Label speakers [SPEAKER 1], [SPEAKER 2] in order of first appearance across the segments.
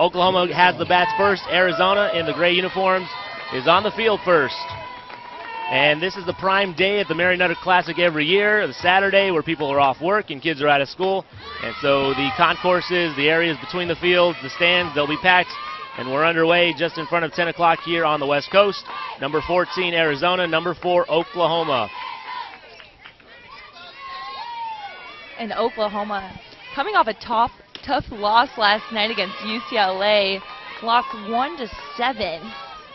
[SPEAKER 1] Oklahoma has the bats first. Arizona in the gray uniforms is on the field first. And this is the prime day at the Mary Nutter Classic every year, the Saturday where people are off work and kids are out of school. And so the concourses, the areas between the fields, the stands, they'll be packed. And we're underway just in front of 10 o'clock here on the West Coast. Number 14, Arizona. Number 4, Oklahoma.
[SPEAKER 2] And Oklahoma coming off a tough loss last night against UCLA. Lost 1-7.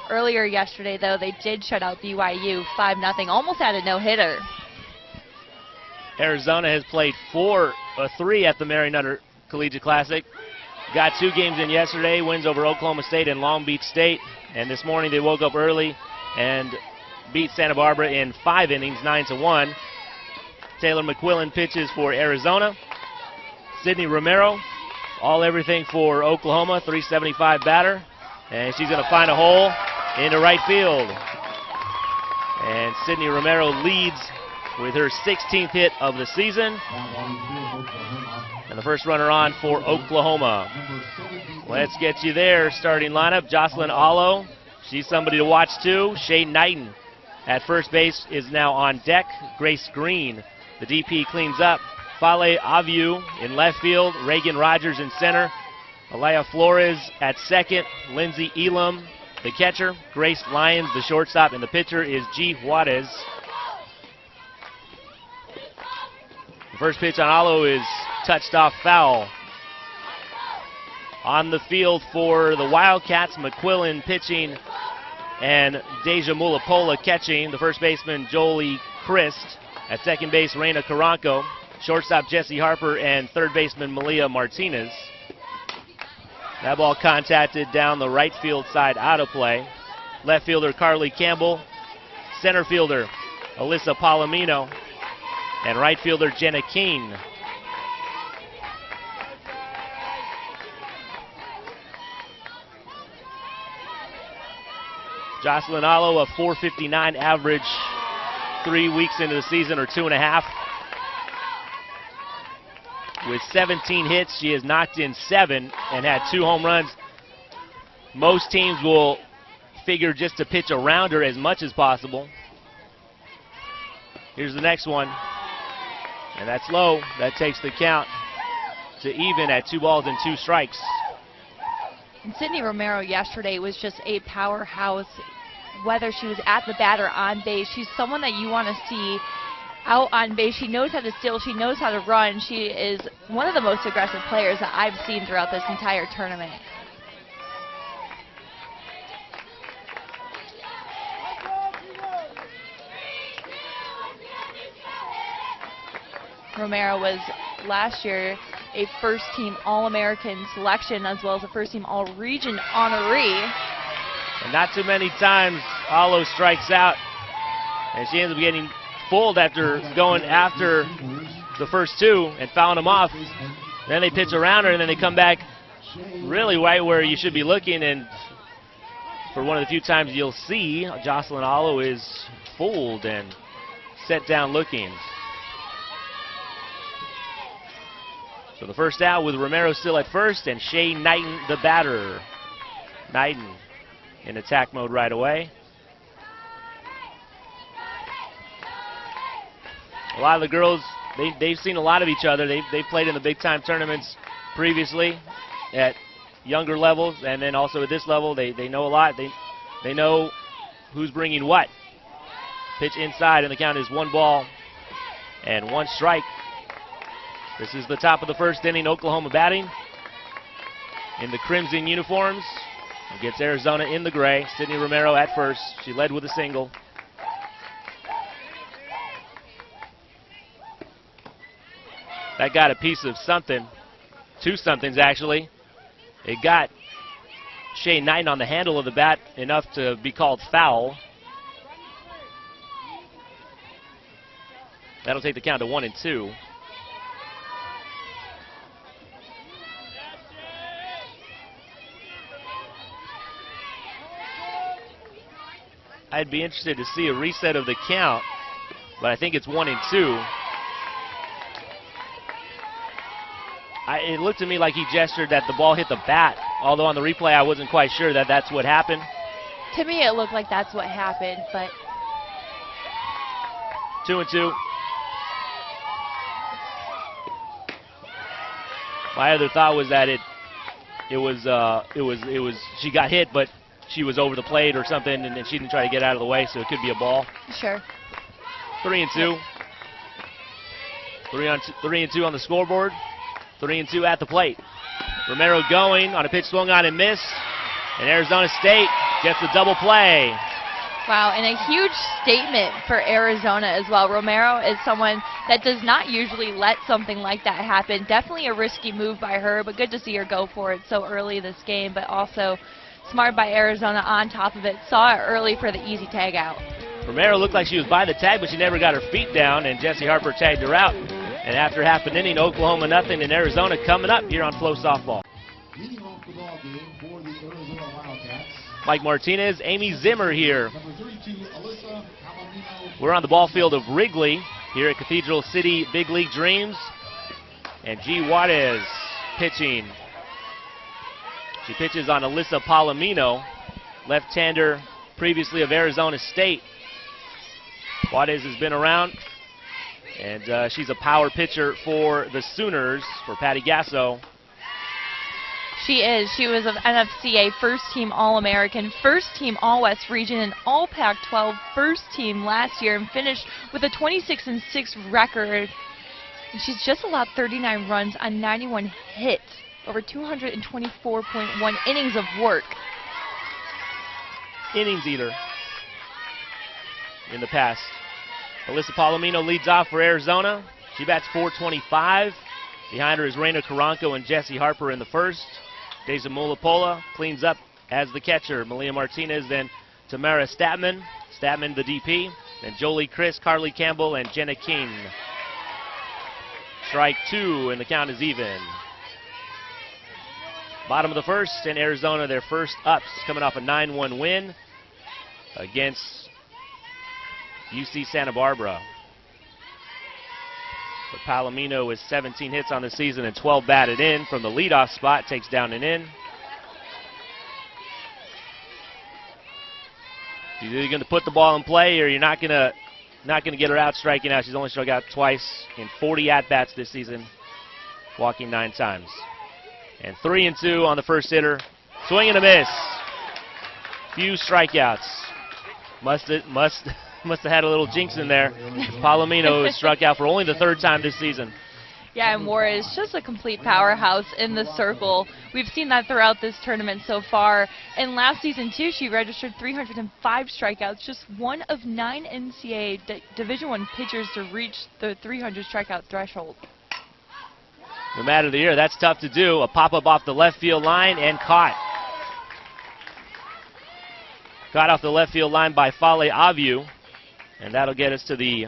[SPEAKER 2] Earlier yesterday, though, they did shut out BYU 5-0. Almost had a no-hitter.
[SPEAKER 1] Arizona has played 3 at the Mary Nutter Collegiate Classic. Got 2 games in yesterday, wins over Oklahoma State and Long Beach State. And this morning they woke up early and beat Santa Barbara in 5 innings, 9-1. Taylor McQuillan pitches for Arizona. Sydney Romero, everything for Oklahoma, 375 batter. And she's going to find a hole into right field. And Sydney Romero leads with her 16th hit of the season. And the first runner on for Oklahoma. Let's get you there. Starting lineup, Jocelyn Allo. She's somebody to watch too. Shay Knighton at first base is now on deck. Grace Green, the DP, cleans up. Fale Aviu in left field. Reagan Rogers in center. Alea Flores at second. Lindsay Elam, the catcher. Grace Lyons, the shortstop. And the pitcher is G. Juarez. The first pitch on Allo is touched off foul. On the field for the Wildcats, McQuillan pitching and Deja Mulapola catching. The first baseman, Jolie Christ. At second base, Reina Caranco. Shortstop, Jesse Harper, and third baseman, Malia Martinez. That ball contacted down the right field side, out of play. Left fielder, Carly Campbell. Center fielder, Alyssa Palomino. And right fielder, Jenna Keene. Jocelyn Allo, a .459 average 3 weeks into the season, or 2.5. With 17 hits, she has knocked in 7 and had 2 home runs. Most teams will figure just to pitch around her as much as possible. Here's the next one. And that's low. That takes the count to even at 2 balls and 2 strikes.
[SPEAKER 2] And Sydney Romero yesterday was just a powerhouse, whether she was at the bat or on base. She's someone that you want to see out on base. She knows how to steal. She knows how to run. She is one of the most aggressive players that I've seen throughout this entire tournament. Romero was last year a first-team All-American selection, as well as a first-team All-Region honoree.
[SPEAKER 1] And not too many times Allo strikes out, and she ends up getting fooled after going after the first 2 and fouling them off. Then they pitch around her, and then they come back really right where you should be looking, and for one of the few times you'll see, Jocelyn Allo is fooled and set down looking. So the first out with Romero still at first, and Shay Knighton the batter. Knighton in attack mode right away. A lot of the girls, they've seen a lot of each other. They've played in the big-time tournaments previously at younger levels, and then also at this level, they know a lot. They know who's bringing what. Pitch inside, and the count is 1 ball and 1 strike. This is the top of the first inning. Oklahoma batting in the crimson uniforms. It gets Arizona in the gray. Sydney Romero at first. She led with a single. That got a piece of something. 2 somethings, actually. It got Shay Knighton on the handle of the bat enough to be called foul. That'll take the count to 1 and 2. I'd be interested to see a reset of the count, but I think it's 1 and 2. It looked to me like he gestured that the ball hit the bat although on the replay I wasn't quite sure that that's what happened.
[SPEAKER 2] To me, it looked like that's what happened, but
[SPEAKER 1] 2-2. My other thought was that it was she got hit, but she was over the plate or something, and then she didn't try to get out of the way, so it could be a ball.
[SPEAKER 2] sure.
[SPEAKER 1] 3-2. 3-2 on the scoreboard. 3-2 at the plate. Romero going on a pitch swung on and missed, and Arizona State gets the double play.
[SPEAKER 2] Wow, and a huge statement for Arizona as well. Romero is someone that does not usually let something like that happen. Definitely a risky move by her, but good to see her go for it so early this game, but also smart by Arizona on top of it. Saw it early for the easy tag out.
[SPEAKER 1] Romero looked like she was by the tag, but she never got her feet down, and Jessie Harper tagged her out. And after half an inning, Oklahoma nothing, and Arizona coming up here on Flow Softball.
[SPEAKER 3] Leading off the ball game for the Arizona Wildcats.
[SPEAKER 1] Mike Martinez, Amy Zimmer here.
[SPEAKER 3] Number 32, Alyssa Palomino.
[SPEAKER 1] We're on the ball field of Wrigley here at Cathedral City Big League Dreams. And G. Juarez pitching. She pitches on Alyssa Palomino, left-hander previously of Arizona State. Juarez has been around, and she's a power pitcher for the Sooners, for Patty Gasso.
[SPEAKER 2] She is. She was an NFCA first-team All-American, first-team All-West Region, and All-Pac-12 first-team last year, and finished with a 26-6 record. And she's just allowed 39 runs on 91 hits, over 224.1 innings of work.
[SPEAKER 1] Innings eater in the past. Alyssa Palomino leads off for Arizona. She bats .425. Behind her is Reina Caranco and Jessie Harper in the first. Deja Mulapola cleans up as the catcher. Malia Martinez, then Tamara Statman. Statman the DP. Then Jolie Chris, Carly Campbell, and Jenna King. Strike two, and the count is even. Bottom of the first, and Arizona their first ups, coming off a 9-1 win against UC Santa Barbara. But Palomino with 17 hits on the season and 12 batted in from the leadoff spot, takes down and in. You're either going to put the ball in play, or you're not going to get her out striking out. She's only struck out twice in 40 at-bats this season, walking 9 times. And 3-2 on the first hitter. Swing and a miss. Few strikeouts. Must have had a little jinx in there. Palomino has struck out for only the 3rd time this season.
[SPEAKER 2] Yeah, and Juarez just a complete powerhouse in the circle. We've seen that throughout this tournament so far. And last season, too, she registered 305 strikeouts, just one of 9 NCAA Division I pitchers to reach the 300 strikeout threshold.
[SPEAKER 1] The man of the year, that's tough to do. A pop-up off the left field line and caught. Caught off the left field line by Fale Aviu. And that'll get us to the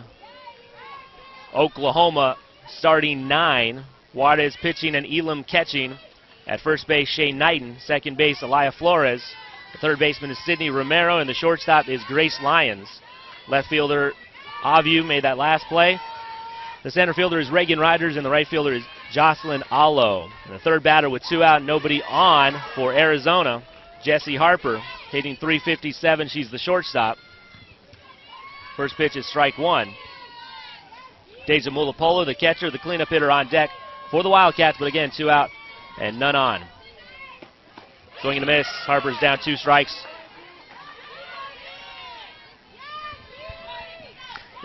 [SPEAKER 1] Oklahoma starting 9. Juarez pitching and Elam catching. At first base, Shane Knighton. Second base, Elia Flores. The third baseman is Sydney Romero, and the shortstop is Grace Lyons. Left fielder Aviu made that last play. The center fielder is Reagan Riders, and the right fielder is Jocelyn Allo. And the third batter with 2 out, nobody on for Arizona, Jessie Harper, hitting .357. She's the shortstop. First pitch is strike 1. Deja Mulapola, the catcher, the cleanup hitter on deck for the Wildcats, but again, 2 out and none on. Swing and a miss. Harper's down 2 strikes.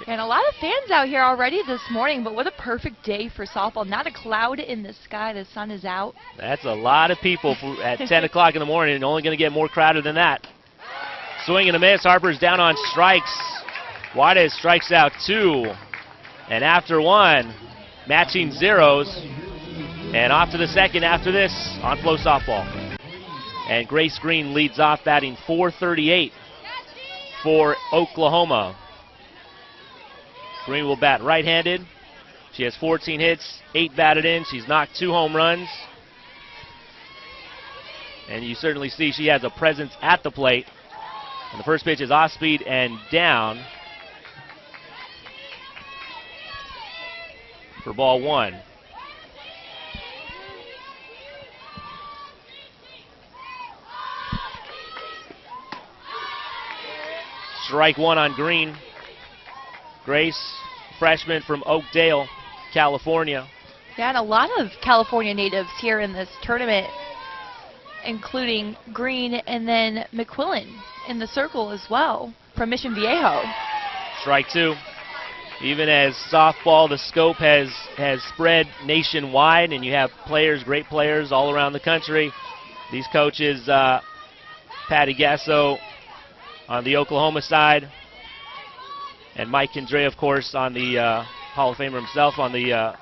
[SPEAKER 2] And a lot of fans out here already this morning, but what a perfect day for softball. Not a cloud in the sky. The sun is out.
[SPEAKER 1] That's a lot of people at 10 o'clock in the morning, and only going to get more crowded than that. Swing and a miss. Harper's down on strikes. Juarez strikes out 2. And after 1, matching zeros. And off to the second after this on Flow Softball. And Grace Green leads off, batting .438 for Oklahoma. Green will bat right-handed. She has 14 hits, 8 batted in. She's knocked 2 home runs. And you certainly see she has a presence at the plate. And the first pitch is off speed and down for ball 1. Strike one on Green. Grace, freshman from Oakdale, California.
[SPEAKER 2] Yeah, and a lot of California natives here in this tournament, including Green and then McQuillan in the circle as well from Mission Viejo.
[SPEAKER 1] Strike two. Even as softball, the scope has spread nationwide, and you have players, great players all around the country. These coaches, Patty Gasso on the Oklahoma side, and Mike Kendra, of course, on the Hall of Famer himself on the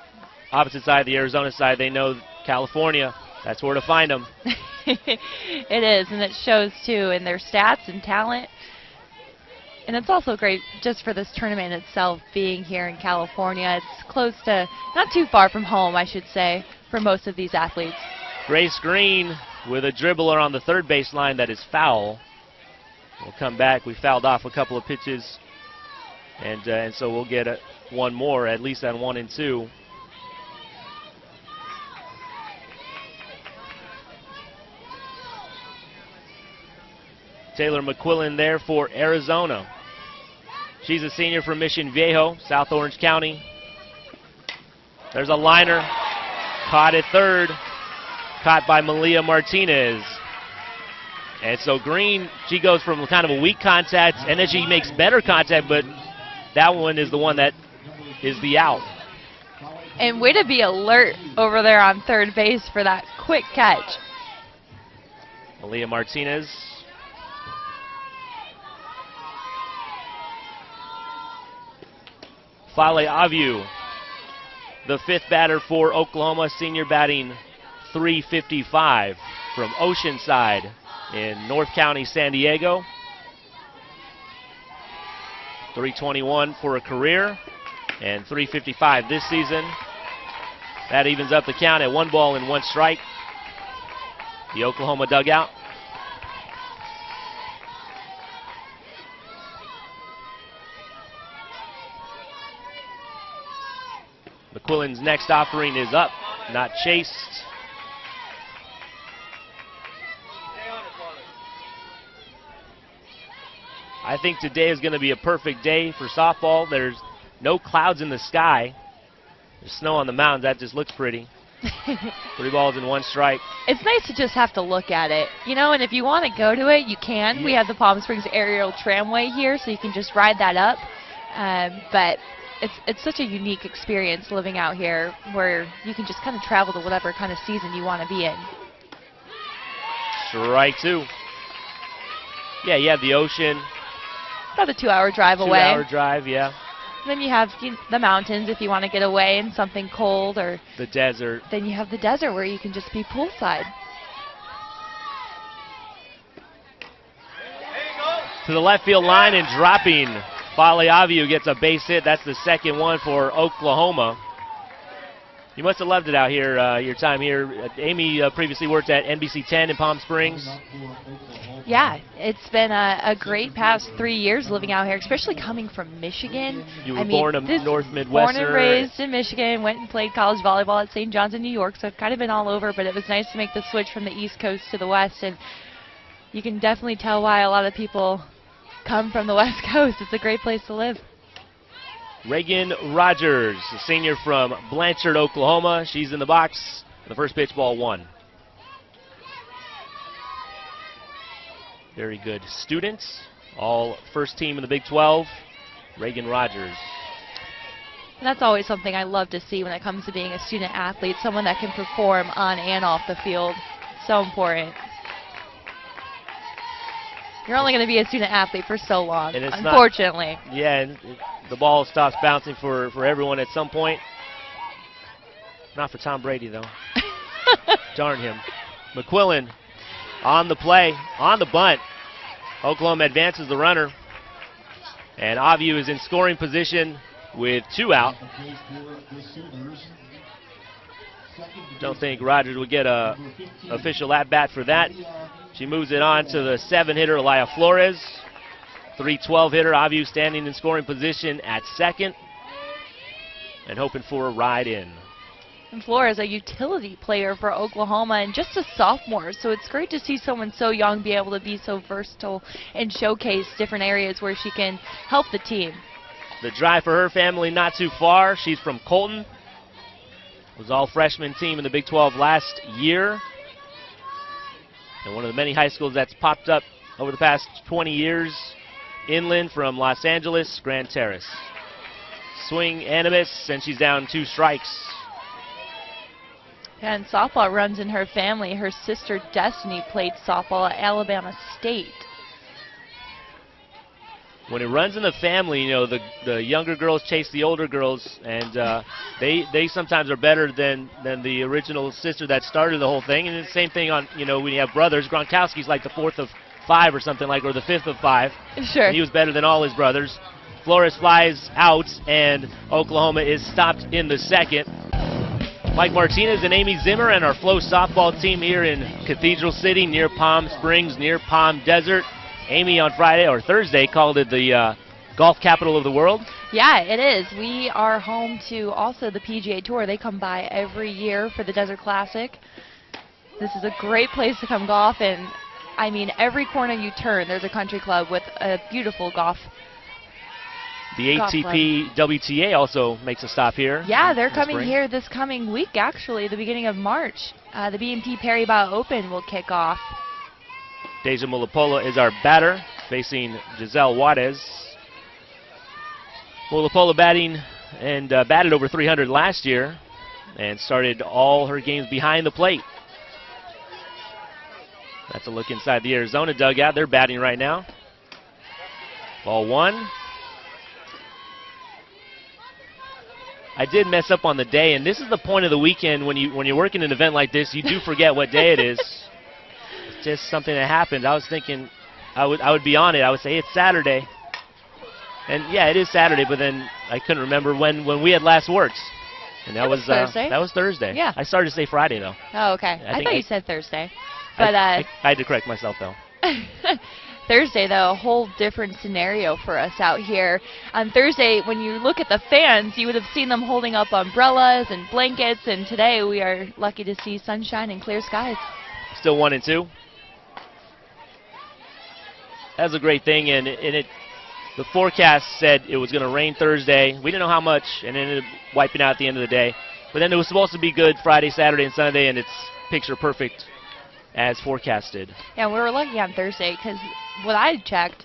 [SPEAKER 1] opposite side, the Arizona side. They know California. That's where to find them.
[SPEAKER 2] It is, and it shows too in their stats and talent. And it's also great just for this tournament itself being here in California. It's close to, not too far from home, I should say, for most of these athletes.
[SPEAKER 1] Grace Green with a dribbler on the third baseline that is foul. We'll come back. We fouled off a couple of pitches, and so we'll get one more, at least on 1 and 2. Taylor McQuillan there for Arizona. She's a senior from Mission Viejo, South Orange County. There's a liner, caught at third, caught by Malia Martinez. And so Green, she goes from kind of a weak contact, and then she makes better contact, but that one is the one that is the out.
[SPEAKER 2] And way to be alert over there on third base for that quick catch.
[SPEAKER 1] Malia Martinez. Fale Aviu, the fifth batter for Oklahoma, senior batting .355 from Oceanside in North County, San Diego. .321 for a career and .355 this season. That evens up the count at 1 ball and 1 strike. The Oklahoma dugout. McQuillan's next offering is up, not chased. I think today is going to be a perfect day for softball. There's no clouds in the sky. There's snow on the mountains. That just looks pretty. 3 balls and 1 strike.
[SPEAKER 2] It's nice to just have to look at it, you know, and if you want to go to it, you can. Yeah. We have the Palm Springs Aerial Tramway here, so you can just ride that up. But it's such a unique experience living out here where you can just kind of travel to whatever kind of season you want to be in.
[SPEAKER 1] Strike 2. Yeah, you have the ocean.
[SPEAKER 2] About a 2-hour drive away.
[SPEAKER 1] 2-hour drive, yeah.
[SPEAKER 2] Then you have the mountains if you want to get away and something cold, or
[SPEAKER 1] the desert.
[SPEAKER 2] Then you have the desert where you can just be poolside.
[SPEAKER 1] To the left field line and dropping. Fale Aviu gets a base hit. That's the second one for Oklahoma. You must have loved it out here, your time here. Amy previously worked at NBC 10 in Palm Springs.
[SPEAKER 2] Yeah, it's been a great past 3 years living out here, especially coming from Michigan.
[SPEAKER 1] You were born a North Midwestern.
[SPEAKER 2] Born and raised in Michigan, went and played college volleyball at St. John's in New York, so I've kind of been all over, but it was nice to make the switch from the East Coast to the West, and you can definitely tell why a lot of people come from the West Coast. It's a great place to live.
[SPEAKER 1] Reagan Rogers, a senior from Blanchard, Oklahoma. She's in the box. The first pitch, ball 1. Very good students. All first team in the Big 12. Reagan Rogers.
[SPEAKER 2] And that's always something I love to see when it comes to being a student athlete, someone that can perform on and off the field. So important. You're only going to be a student athlete for so long,
[SPEAKER 1] and
[SPEAKER 2] unfortunately.
[SPEAKER 1] And the ball stops bouncing for everyone at some point. Not for Tom Brady, though. Darn him. McQuillan on the play, on the bunt. Oklahoma advances the runner. And Aviu is in scoring position with 2 out. Don't think Rogers would get a official at-bat for that. She moves it on to the 7-hitter, Elia Flores. 3-12 hitter, Aviu standing in scoring position at second and hoping for a ride in.
[SPEAKER 2] And Flores, a utility player for Oklahoma and just a sophomore, so it's great to see someone so young be able to be so versatile and showcase different areas where she can help the team.
[SPEAKER 1] The drive for her family not too far. She's from Colton. Was all freshman team in the Big 12 last year. And one of the many high schools that's popped up over the past 20 years inland from Los Angeles, Grand Terrace. Swing and a miss, and she's down 2 strikes.
[SPEAKER 2] And softball runs in her family. Her sister Destiny played softball at Alabama State.
[SPEAKER 1] When it runs in the family, you know, the younger girls chase the older girls, and they sometimes are better than the original sister that started the whole thing. And it's the same thing on, you know, when you have brothers. Gronkowski's like the 4th of 5 or something like, or the 5th of 5.
[SPEAKER 2] Sure.
[SPEAKER 1] And he was better than all his brothers. Flores flies out, and Oklahoma is stopped in the second. Mike Martinez and Amy Zimmer and our Flow softball team here in Cathedral City near Palm Springs, near Palm Desert. Amy on Friday or Thursday called it the golf capital of the world.
[SPEAKER 2] Yeah, it is. We are home to also the PGA Tour. They come by every year for the Desert Classic. This is a great place to come golf, and I mean, every corner you turn, there's a country club with a beautiful golf.
[SPEAKER 1] The ATP WTA also makes a stop here.
[SPEAKER 2] Yeah, they're
[SPEAKER 1] in
[SPEAKER 2] coming
[SPEAKER 1] spring.
[SPEAKER 2] here this coming week, actually, the beginning of March. The B&P Paribas Open will kick off.
[SPEAKER 1] Deja Mulapola is our batter, facing Giselle Juarez. Mulapola batting and batted over 300 last year and started all her games behind the plate. That's a look inside the Arizona dugout. They're batting right now. Ball 1. I did mess up on the day, and this is the point of the weekend when you're working an event like this, you do forget what day it is. It's just something that happened. I was thinking I would be on it. I would say it's Saturday. And yeah, it is Saturday, but then I couldn't remember when we had last worked. And that was
[SPEAKER 2] Thursday.
[SPEAKER 1] That was Thursday.
[SPEAKER 2] Yeah.
[SPEAKER 1] I started to say Friday though.
[SPEAKER 2] Oh, okay.
[SPEAKER 1] I
[SPEAKER 2] I
[SPEAKER 1] think
[SPEAKER 2] thought
[SPEAKER 1] I-
[SPEAKER 2] you said Thursday. But
[SPEAKER 1] I had to correct myself though.
[SPEAKER 2] Thursday, though, a whole different scenario for us out here. On Thursday, when you look at the fans, you would have seen them holding up umbrellas and blankets, and today we are lucky to see sunshine and clear skies.
[SPEAKER 1] Still 1-2. That's a great thing, and the forecast said it was going to rain Thursday. We didn't know how much, and it ended up wiping out at the end of the day. But then it was supposed to be good Friday, Saturday, and Sunday, and it's picture perfect as forecasted.
[SPEAKER 2] Yeah, we were lucky on Thursday because what I checked,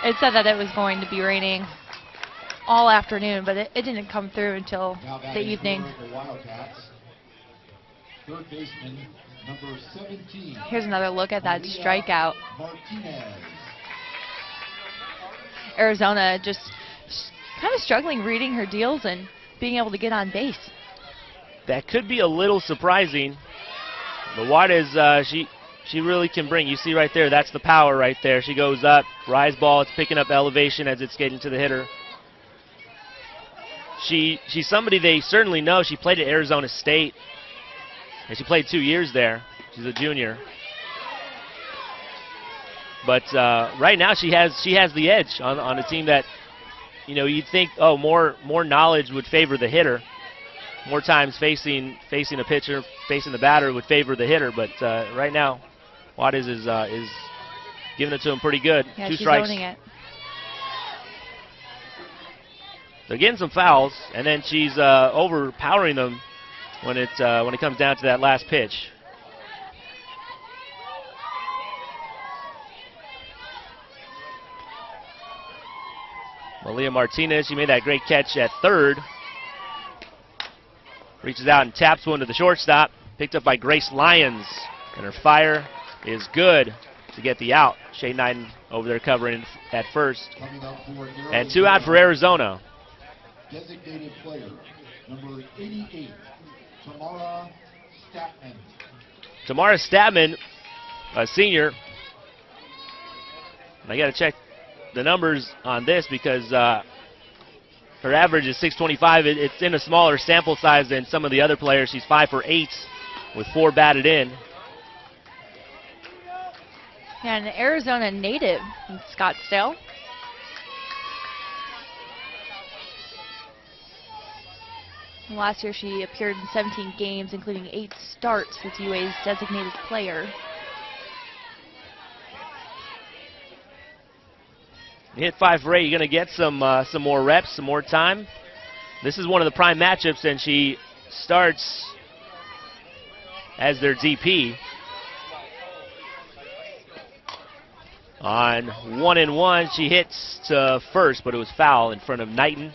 [SPEAKER 2] it said that it was going to be raining all afternoon, but it didn't come through until
[SPEAKER 3] Now
[SPEAKER 2] the
[SPEAKER 3] batting
[SPEAKER 2] evening.
[SPEAKER 3] for the Wildcats, third baseman, number 17.
[SPEAKER 2] Here's another look at that
[SPEAKER 3] Maria
[SPEAKER 2] strikeout.
[SPEAKER 3] Martinez.
[SPEAKER 2] Arizona just kind of struggling reading her deals and being able to get on base.
[SPEAKER 1] That could be a little surprising. But Juarez, she really can bring. You see right there, that's the power right there. She goes up, rise ball, it's picking up elevation as it's getting to the hitter. She's somebody they certainly know. She played at Arizona State, and she played 2 years there. She's a junior. But right now she has the edge on a team that, you know, you'd think, oh, more knowledge would favor the hitter. More times facing a pitcher, facing the batter would favor the hitter. But right now, Juarez is giving it to him pretty good.
[SPEAKER 2] Yeah,
[SPEAKER 1] 2
[SPEAKER 2] she's
[SPEAKER 1] strikes.
[SPEAKER 2] owning it.
[SPEAKER 1] They're getting some fouls, and then she's overpowering them when it comes down to that last pitch. Malia Martinez, she made that great catch at third. Reaches out and taps one to the shortstop. Picked up by Grace Lyons, and her fire is good to get the out. Shay Knighton over there covering at first.
[SPEAKER 3] Coming up for
[SPEAKER 1] And 2 out for Arizona.
[SPEAKER 3] designated player, number 88, Tamara Statman.
[SPEAKER 1] Tamara Statman, a senior. I got to check the numbers on this because her average is 625. It's in a smaller sample size than some of the other players. She's 5 for 8 with 4 batted in.
[SPEAKER 2] Yeah, an Arizona native in Scottsdale. Last year she appeared in 17 games, including 8 starts with UA's designated player.
[SPEAKER 1] You hit 5 for 8, you're going to get some more reps, some more time. This is one of the prime matchups, and she starts as their DP. On 1-1, she hits to first, but it was foul in front of Knighton.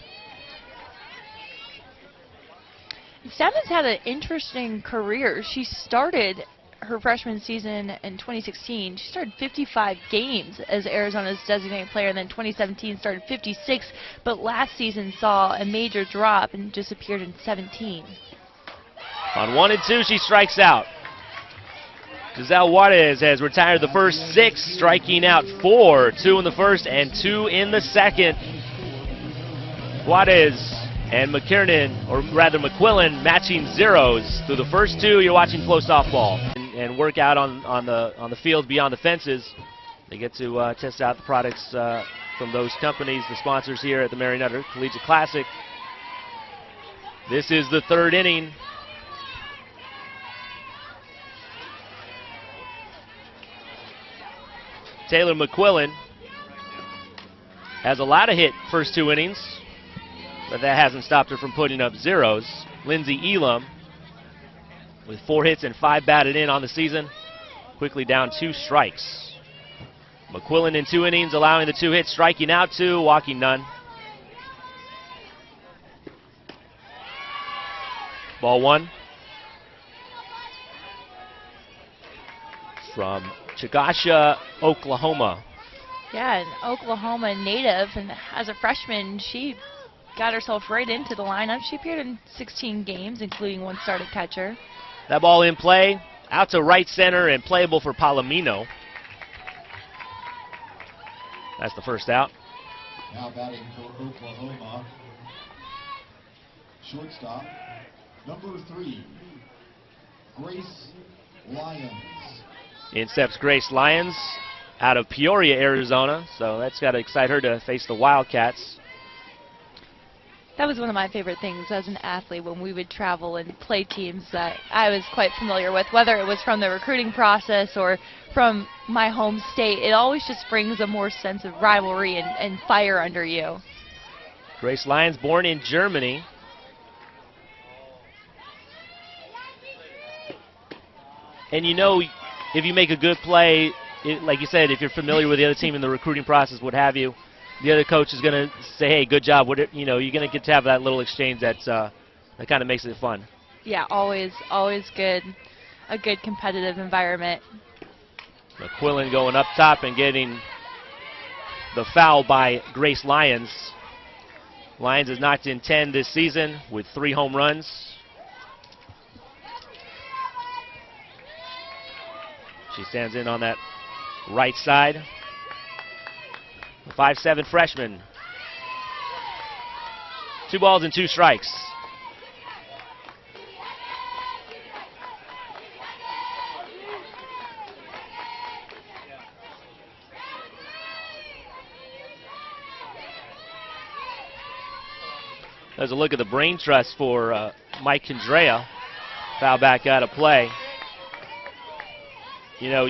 [SPEAKER 2] Stebbins had an interesting career. She started her freshman season in 2016. She started 55 games as Arizona's designated player, and then 2017 started 56, but last season saw a major drop and just appeared in 17.
[SPEAKER 1] On 1-2, she strikes out. Giselle Juarez has retired the first 6, striking out 4, 2 in the first and 2 in the second. Juarez and McKiernan, or rather McQuillan, matching zeros through the first 2. You're watching Flow Softball and work out on the field beyond the fences. They get to test out the products from those companies, the sponsors here at the Mary Nutter Collegiate Classic. This is the 3rd inning. Taylor McQuillan has allowed a hit first 2 innings, but that hasn't stopped her from putting up zeros. Lindsay Elam with 4 hits and 5 batted in on the season, quickly down 2 strikes. McQuillan in 2 innings, allowing the 2 hits, striking out 2, walking none. Ball 1. From Chigasha, Oklahoma.
[SPEAKER 2] Yeah, an Oklahoma native, and as a freshman, she got herself right into the lineup. She appeared in 16 games, including 1 start at catcher.
[SPEAKER 1] That ball in play, out to right center and playable for Palomino. That's the first out.
[SPEAKER 3] Now batting for Oklahoma. Shortstop, number 3, Grace Lyons.
[SPEAKER 1] In steps Grace Lyons out of Peoria, Arizona. So that's got to excite her to face the Wildcats.
[SPEAKER 2] That was one of my favorite things as an athlete when we would travel and play teams that I was quite familiar with, whether it was from the recruiting process or from my home state. It always just brings a more sense of rivalry and fire under you.
[SPEAKER 1] Grace Lyons, born in Germany. And you know, if you make a good play, like you said, if you're familiar with the other team in the recruiting process, what have you, the other coach is going to say, hey, good job. You know, you're going to get to have that little exchange that kind of makes it fun.
[SPEAKER 2] Yeah, always good. A good competitive environment.
[SPEAKER 1] McQuillan going up top and getting the foul by Grace Lyons. Lyons has knocked in 10 this season with 3 home runs. She stands in on that right side. The 5'7" freshman. 2 balls and 2 strikes. There's a look at the brain trust for Mike Condrea. Foul back out of play. You know,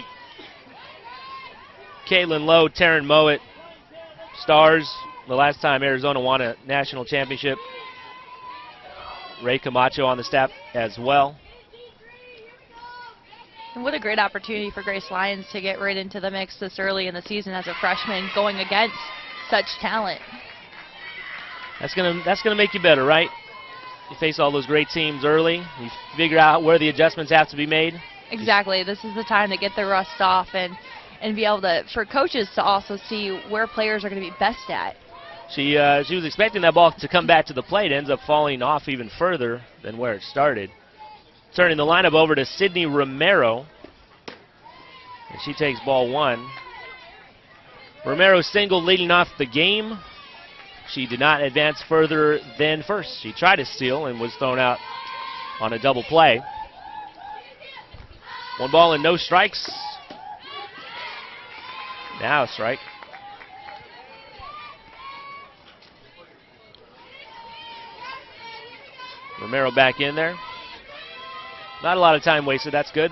[SPEAKER 1] Caitlin Lowe, Taryn Mowat, stars. The last time Arizona won a national championship. Ray Camacho on the staff as well.
[SPEAKER 2] And what a great opportunity for Grace Lyons to get right into the mix this early in the season as a freshman, going against such talent.
[SPEAKER 1] That's gonna make you better, right? You face all those great teams early. You figure out where the adjustments have to be made.
[SPEAKER 2] Exactly. This is the time to get the rust off and be able to, for coaches to also see where players are going to be best at.
[SPEAKER 1] She was expecting that ball to come back to the plate. Ends up falling off even further than where it started. Turning the lineup over to Sydney Romero. And she takes ball 1. Romero single leading off the game. She did not advance further than first. She tried to steal and was thrown out on a double play. 1 ball and no strikes. Now a strike. Romero back in there. Not a lot of time wasted, that's good.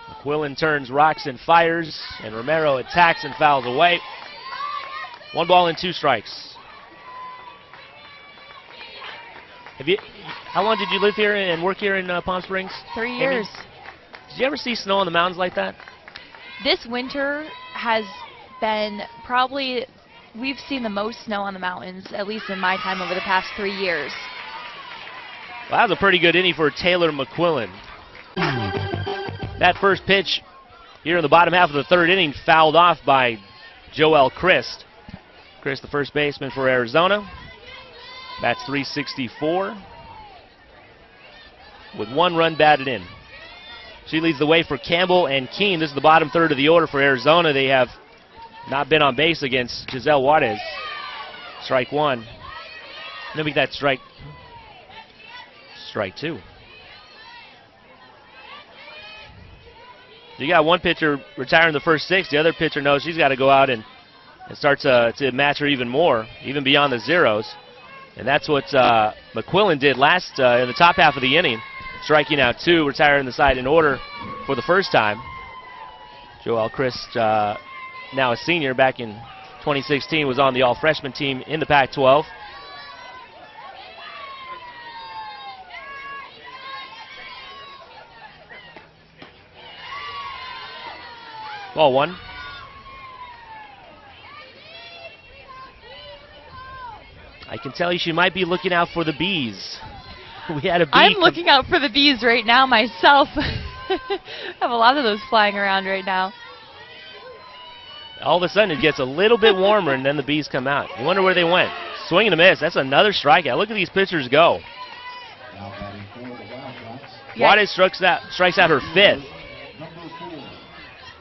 [SPEAKER 1] McQuillan turns, rocks, and fires, and Romero attacks and fouls away. 1 ball and 2 strikes. How long did you live here and work here in Palm Springs?
[SPEAKER 2] 3
[SPEAKER 1] Amy?
[SPEAKER 2] years.
[SPEAKER 1] Did you ever see snow on the mountains like that?
[SPEAKER 2] This winter has been probably, we've seen the most snow on the mountains, at least in my time over the past 3 years.
[SPEAKER 1] Well, that was a pretty good inning for Taylor McQuillan. That first pitch here in the bottom half of the 3rd inning fouled off by Joel Christ. Christ, the first baseman for Arizona. Bats .364 with 1 run batted in. She leads the way for Campbell and Keene. This is the bottom 3rd of the order for Arizona. They have not been on base against Giselle Juarez. Strike 1. Let me get that strike 2. You got one pitcher retiring the first 6. The other pitcher knows she's got to go out and start to match her even more, even beyond the zeros. And that's what McQuillan did last in the top half of the inning, striking out 2, retiring the side in order for the first time. Joel Christ, now a senior, back in 2016, was on the all-freshman team in the Pac-12. Ball 1. I can tell you she might be looking out for the bees. We had a bee.
[SPEAKER 2] I'm looking out for the bees right now myself. I have a lot of those flying around right now.
[SPEAKER 1] All of a sudden it gets a little bit warmer and then the bees come out. You wonder where they went. Swing and a miss. That's another strikeout. Look at these pitchers go.
[SPEAKER 3] Now batting for the Wildcats,
[SPEAKER 1] Juarez strikes out her 5th.
[SPEAKER 3] number 4.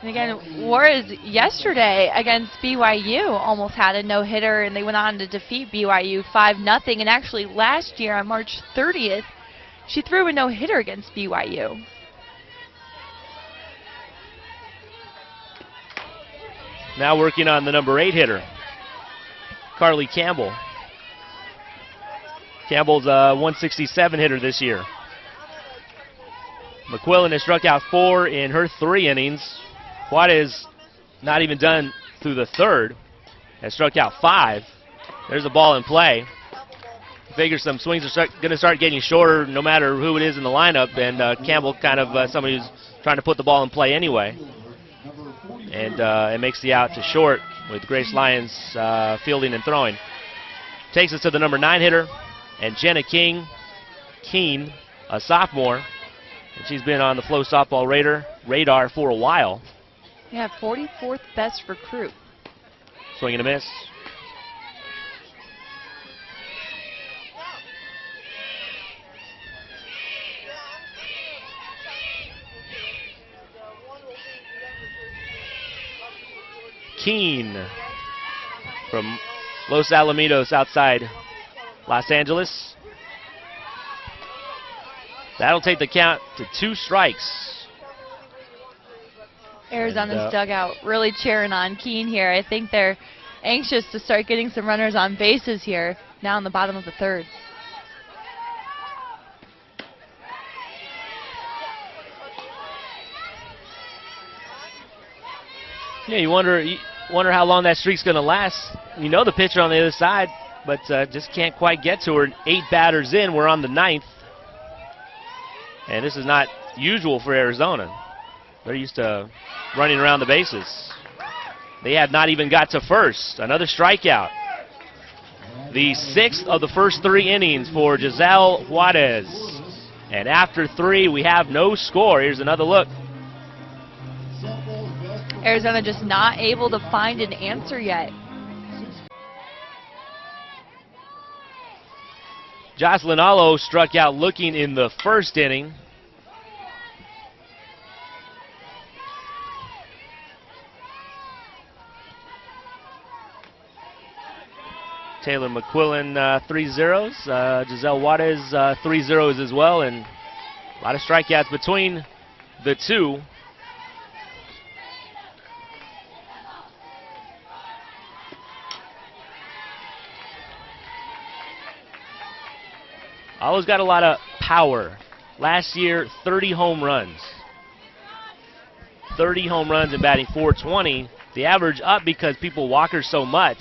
[SPEAKER 2] And again, Juarez yesterday against BYU almost had a no-hitter, and they went on to defeat BYU 5-0. And actually last year on March 30th, she threw a no-hitter against BYU.
[SPEAKER 1] Now working on the number 8 hitter, Carly Campbell. Campbell's a 167 hitter this year. McQuillan has struck out 4 in her 3 innings. Juarez, not even done through the 3rd, has struck out 5. There's a ball in play. Figure some swings are going to start getting shorter no matter who it is in the lineup, and Campbell kind of somebody who's trying to put the ball in play anyway. And it makes the out to short with Grace Lyons fielding and throwing. Takes us to the number 9 hitter, and Jenna Keene, a sophomore. And she's been on the Flow Softball radar for a while.
[SPEAKER 2] Yeah, 44th best recruit.
[SPEAKER 1] Swing and a miss. Keene from Los Alamitos outside Los Angeles. That'll take the count to 2 strikes.
[SPEAKER 2] Arizona's dugout really cheering on Keene here. I think they're anxious to start getting some runners on bases here now in the bottom of the 3rd.
[SPEAKER 1] Yeah, you wonder how long that streak's going to last. You know the pitcher on the other side, but just can't quite get to her. 8 batters in, we're on the 9th. And this is not usual for Arizona. They're used to running around the bases. They have not even got to first. Another strikeout. The 6th of the first 3 innings for Giselle Juarez. And after 3, we have no score. Here's another look.
[SPEAKER 2] Arizona just not able to find an answer yet.
[SPEAKER 1] Jocelyn Allo struck out looking in the 1st inning. Taylor McQuillan 3 zeros. Giselle Juarez 3 zeros as well, and a lot of strikeouts between the 2. Alo's got a lot of power. Last year, 30 home runs. 30 home runs and batting .420. The average up because people walk her so much.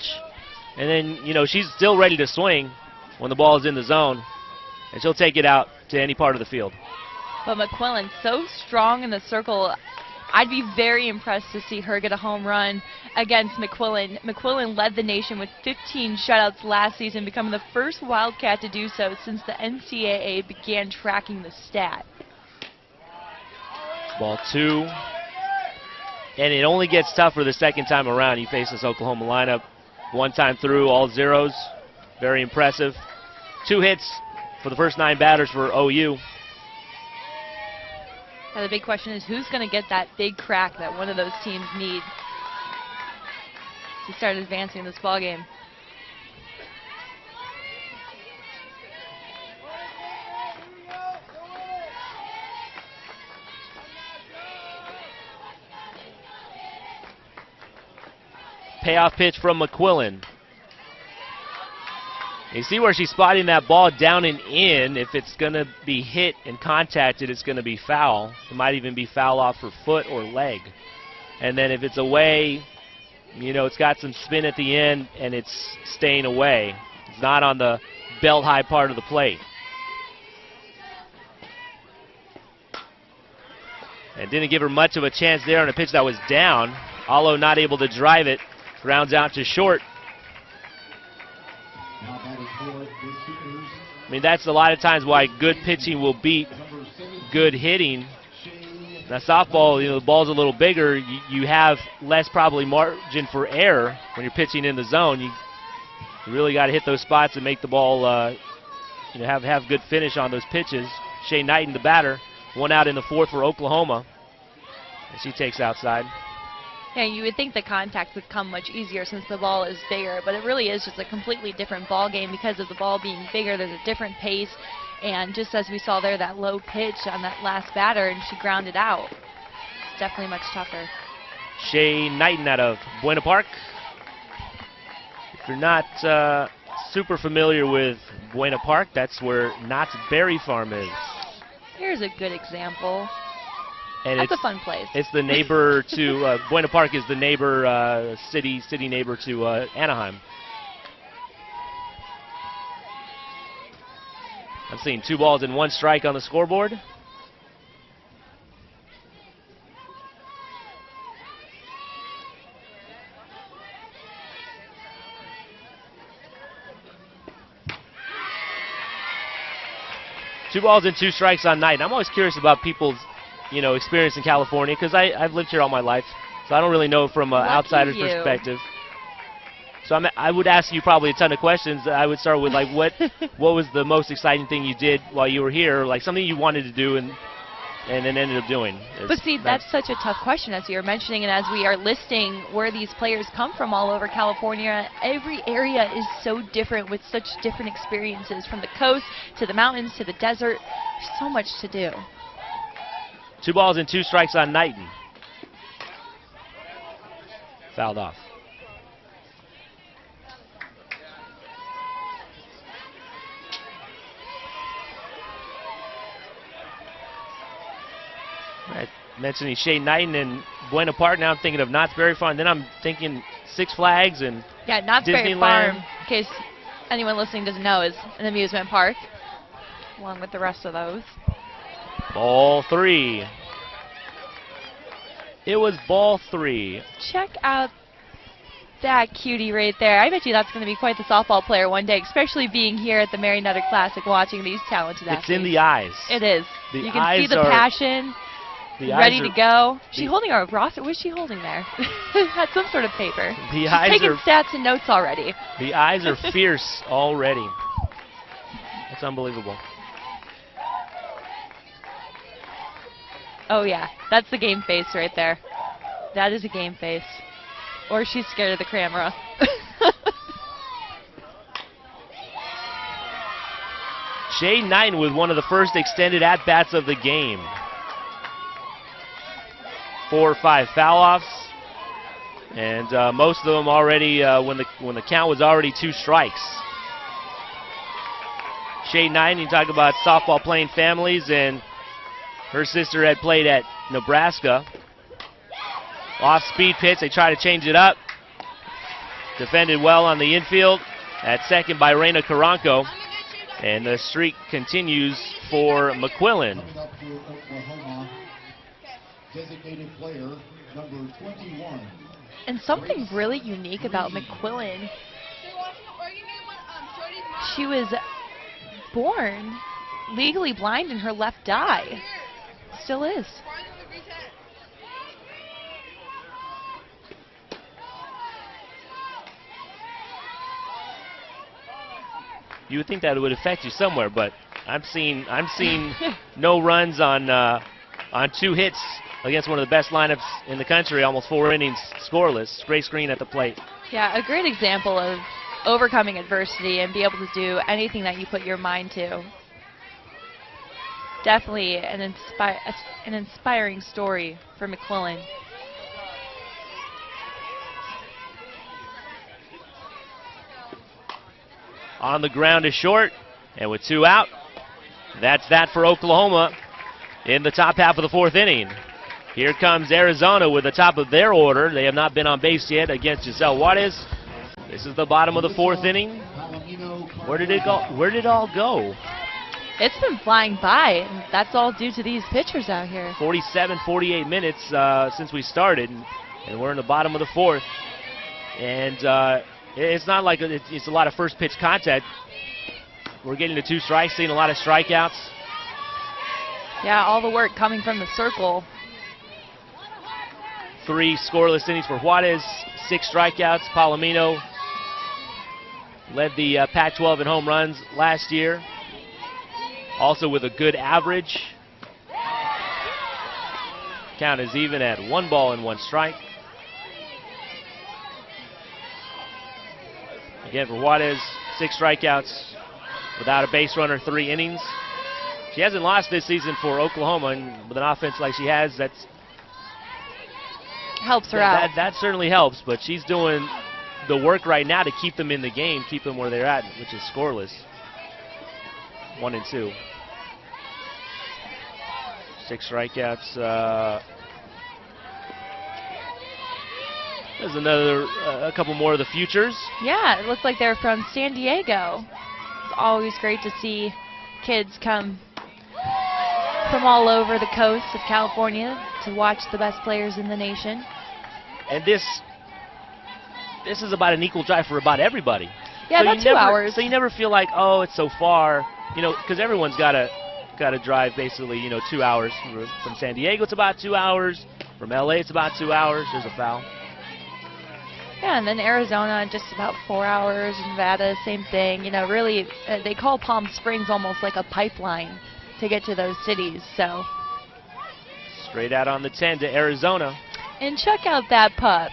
[SPEAKER 1] And then, you know, she's still ready to swing when the ball is in the zone. And she'll take it out to any part of the field.
[SPEAKER 2] But McQuillan so strong in the circle. I'd be very impressed to see her get a home run against McQuillan. McQuillan led the nation with 15 shutouts last season, becoming the first Wildcat to do so since the NCAA began tracking the stat.
[SPEAKER 1] Ball 2. And it only gets tougher the second time around. You face this Oklahoma lineup. One time through, all zeros. Very impressive. 2 hits for the first 9 batters for OU.
[SPEAKER 2] Now the big question is, who's going to get that big crack that one of those teams need to start advancing in this ball game?
[SPEAKER 1] Payoff pitch from McQuillan. You see where she's spotting that ball down and in. If it's going to be hit and contacted, it's going to be foul. It might even be foul off her foot or leg. And then if it's away, you know, it's got some spin at the end and it's staying away. It's not on the belt high part of the plate. And didn't give her much of a chance there on a pitch that was down. Alo not able to drive it. Grounds out to short.
[SPEAKER 3] Now batting for the Sooners,
[SPEAKER 1] I mean, that's a lot of times why good pitching will beat
[SPEAKER 3] number 17,
[SPEAKER 1] good hitting.
[SPEAKER 3] Shane
[SPEAKER 1] Now softball, you know, the ball's a little bigger. You have less probably margin for error when you're pitching in the zone. You really got to hit those spots and make the ball, you know, have good finish on those pitches. Shane Knighton, the batter, 1 out in the 4th for Oklahoma. And she takes outside.
[SPEAKER 2] Yeah, you would think the contact would come much easier since the ball is bigger, but it really is just a completely different ball game because of the ball being bigger. There's a different pace, and just as we saw there, that low pitch on that last batter, and she grounded out. It's definitely much tougher.
[SPEAKER 1] Shane Knighton out of Buena Park. If you're not super familiar with Buena Park, that's where Knott's Berry Farm is.
[SPEAKER 2] Here's a good example.
[SPEAKER 1] And
[SPEAKER 2] That's a fun place.
[SPEAKER 1] It's the neighbor to Buena Park is the neighbor city neighbor to Anaheim. I'm seeing 2 balls and 1 strike on the scoreboard. Two balls and 2 strikes on Knight. I'm always curious about people's, you know, experience in California because I've lived here all my life, so I don't really know from an outsider's
[SPEAKER 2] you.
[SPEAKER 1] perspective. So I would ask you probably a ton of questions. I would start with like what was the most exciting thing you did while you were here, like something you wanted to do and then ended up doing.
[SPEAKER 2] But see, that's such a tough question as you're mentioning, and as we are listing where these players come from all over California. Every area is so different with such different experiences, from the coast to the mountains to the desert. There's so much to do.
[SPEAKER 1] 2 balls and 2 strikes on Knighton. Fouled off. I mentioning Shane Knighton and Buena Park. Now I'm thinking of Knott's Berry Farm. Then I'm thinking Six Flags and
[SPEAKER 2] Yeah, Knott's Berry
[SPEAKER 1] Disneyland.
[SPEAKER 2] Farm, in case anyone listening doesn't know, is an amusement park, along with the rest of those.
[SPEAKER 1] Ball 3. It was ball 3.
[SPEAKER 2] Check out that cutie right there. I bet you that's going to be quite the softball player one day, especially being here at the Mary Nutter Classic watching these talented athletes.
[SPEAKER 1] It's in the eyes.
[SPEAKER 2] It is.
[SPEAKER 1] The
[SPEAKER 2] You can see
[SPEAKER 1] eyes
[SPEAKER 2] the
[SPEAKER 1] are-
[SPEAKER 2] passion,
[SPEAKER 1] The
[SPEAKER 2] ready
[SPEAKER 1] eyes
[SPEAKER 2] to
[SPEAKER 1] are,
[SPEAKER 2] go. She's
[SPEAKER 1] the-
[SPEAKER 2] holding a roster. What is she holding there? Had some sort of paper.
[SPEAKER 1] The
[SPEAKER 2] She's
[SPEAKER 1] eyes
[SPEAKER 2] taking
[SPEAKER 1] are
[SPEAKER 2] stats and notes already.
[SPEAKER 1] the eyes are fierce already. That's unbelievable.
[SPEAKER 2] Oh yeah, that's the game face right there. That is a game face. Or she's scared of the camera.
[SPEAKER 1] Shane Knighton with one of the first extended at-bats of the game. 4 or 5 foul-offs. And most of them already when the count was already 2 strikes. Shea Knighton. You talk about softball playing families, and her sister had played at Nebraska. Off-speed pitch, they try to change it up. Defended well on the infield. At second by Reina Caranco. And the streak continues for McQuillan.
[SPEAKER 3] Coming up for Oklahoma, designated player number 21.
[SPEAKER 2] And something really unique about McQuillan, she was born legally blind in her left eye. Still is.
[SPEAKER 1] You would think that it would affect you somewhere, but I'm seeing no runs on 2 hits against one of the best lineups in the country, almost 4 innings scoreless. Gray screen at the plate.
[SPEAKER 2] Yeah, a great example of overcoming adversity and be able to do anything that you put your mind to. Definitely an inspiring story for McQuillan.
[SPEAKER 1] On the ground is short, and with 2 out, that's that for Oklahoma in the top half of the 4th inning. Here comes Arizona with the top of their order. They have not been on base yet against Giselle Juarez. This is the bottom of the 4th inning. Where did it go? Where did it all go?
[SPEAKER 2] It's been flying by, and that's all due to these pitchers out here.
[SPEAKER 1] 47, 48 minutes since we started, and we're in the bottom of the 4th. And it's not like it's a lot of first pitch contact. We're getting to 2 strikes, seeing a lot of strikeouts.
[SPEAKER 2] Yeah, all the work coming from the circle.
[SPEAKER 1] 3 scoreless innings for Juarez, 6 strikeouts. Palomino led the Pac-12 in home runs last year, also with a good average. Count is even at 1 ball and 1 strike. Again for Juarez, 6 strikeouts without a base runner, 3 innings. She hasn't lost this season for Oklahoma, and with an offense like she has,
[SPEAKER 2] Helps her out.
[SPEAKER 1] That certainly helps, but she's doing the work right now to keep them in the game, keep them where they're at, which is scoreless. 1 and 2. 6 strikeouts. There's a couple more of the futures.
[SPEAKER 2] Yeah, it looks like they're from San Diego. It's always great to see kids come from all over the coast of California to watch the best players in the nation.
[SPEAKER 1] And this is about an equal drive for about everybody.
[SPEAKER 2] Yeah,
[SPEAKER 1] so
[SPEAKER 2] about 2 hours.
[SPEAKER 1] So you never feel like, oh, it's so far, because everyone's got to drive basically, 2 hours. From San Diego, it's about 2 hours. From LA, it's about 2 hours. There's a foul.
[SPEAKER 2] Yeah, and then Arizona, just about 4 hours. Nevada, same thing. Really, they call Palm Springs almost like a pipeline to get to those cities. So.
[SPEAKER 1] Straight out on the 10 to Arizona.
[SPEAKER 2] And check out that pup.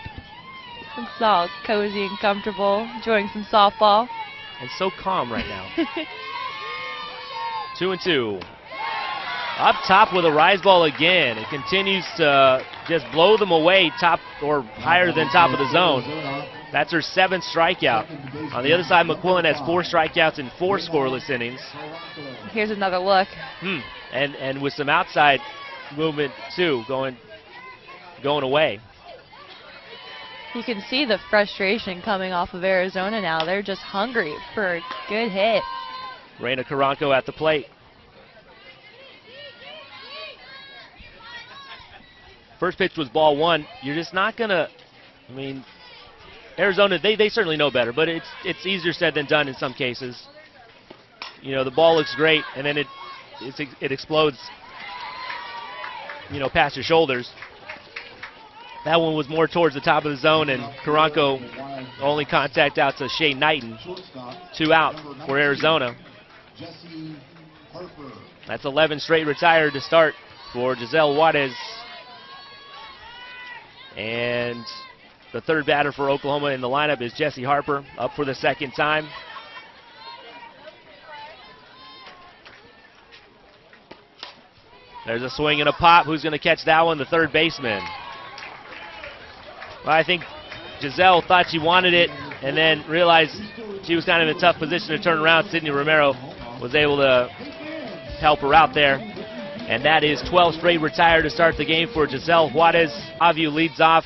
[SPEAKER 2] It's all cozy and comfortable, enjoying some softball.
[SPEAKER 1] And so calm right now. 2 and 2. Up top with a rise ball again. It continues to just blow them away, top or higher than top of the zone. That's her 7th strikeout. On the other side, McQuillan has 4 strikeouts in 4 scoreless innings.
[SPEAKER 2] Here's another look.
[SPEAKER 1] And with some outside movement too, going away.
[SPEAKER 2] You can see the frustration coming off of Arizona now. They're just hungry for a good hit.
[SPEAKER 1] Reina Caranco at the plate. First pitch was ball 1. You're just not gonna. Arizona, they certainly know better, but it's easier said than done in some cases. The ball looks great, and then it explodes. Past your shoulders. That one was more towards the top of the zone, and Caranco only contact out to Shea Knighton. 2 out for Arizona. That's 11 straight retired to start for Giselle Juarez. And the 3rd batter for Oklahoma in the lineup is Jessie Harper, up for the 2nd time. There's a swing and a pop. Who's going to catch that one? The 3rd baseman. Well, I think Giselle thought she wanted it and then realized she was kind of in a tough position to turn around. Sydney Romero was able to help her out there. And that is 12 straight retired to start the game for Giselle Juarez. Aviu leads off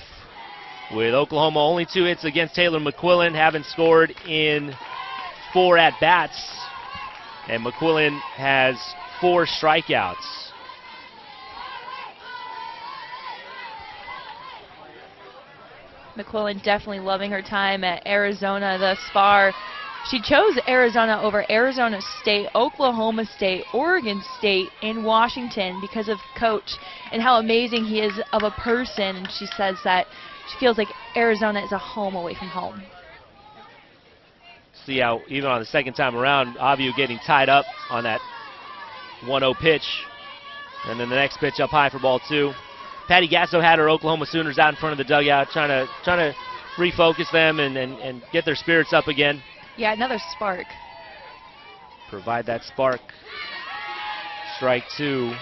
[SPEAKER 1] with Oklahoma only 2 hits against Taylor McQuillan, having scored in 4 at-bats. And McQuillan has 4 strikeouts.
[SPEAKER 2] McQuillan definitely loving her time at Arizona thus far. She chose Arizona over Arizona State, Oklahoma State, Oregon State, and Washington because of Coach and how amazing he is of a person. And she says that she feels like Arizona is a home away from home.
[SPEAKER 1] See how even on the second time around, Aviu getting tied up on that 1-0 pitch. And then the next pitch up high for ball 2. Patty Gasso had her Oklahoma Sooners out in front of the dugout, trying to refocus them and get their spirits up again.
[SPEAKER 2] Yeah, another spark.
[SPEAKER 1] Provide that spark. Strike 2.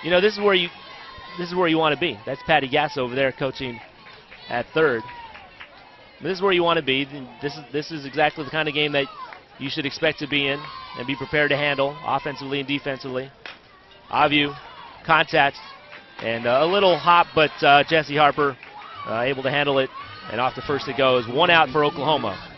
[SPEAKER 1] You know, this is where you want to be. That's Patty Gasso over there coaching at third. This is where you want to be. This is exactly the kind of game that you should expect to be in and be prepared to handle offensively and defensively. Aviu, contact, and a little hop, but Jessie Harper able to handle it, and off to first it goes. 1 out for Oklahoma.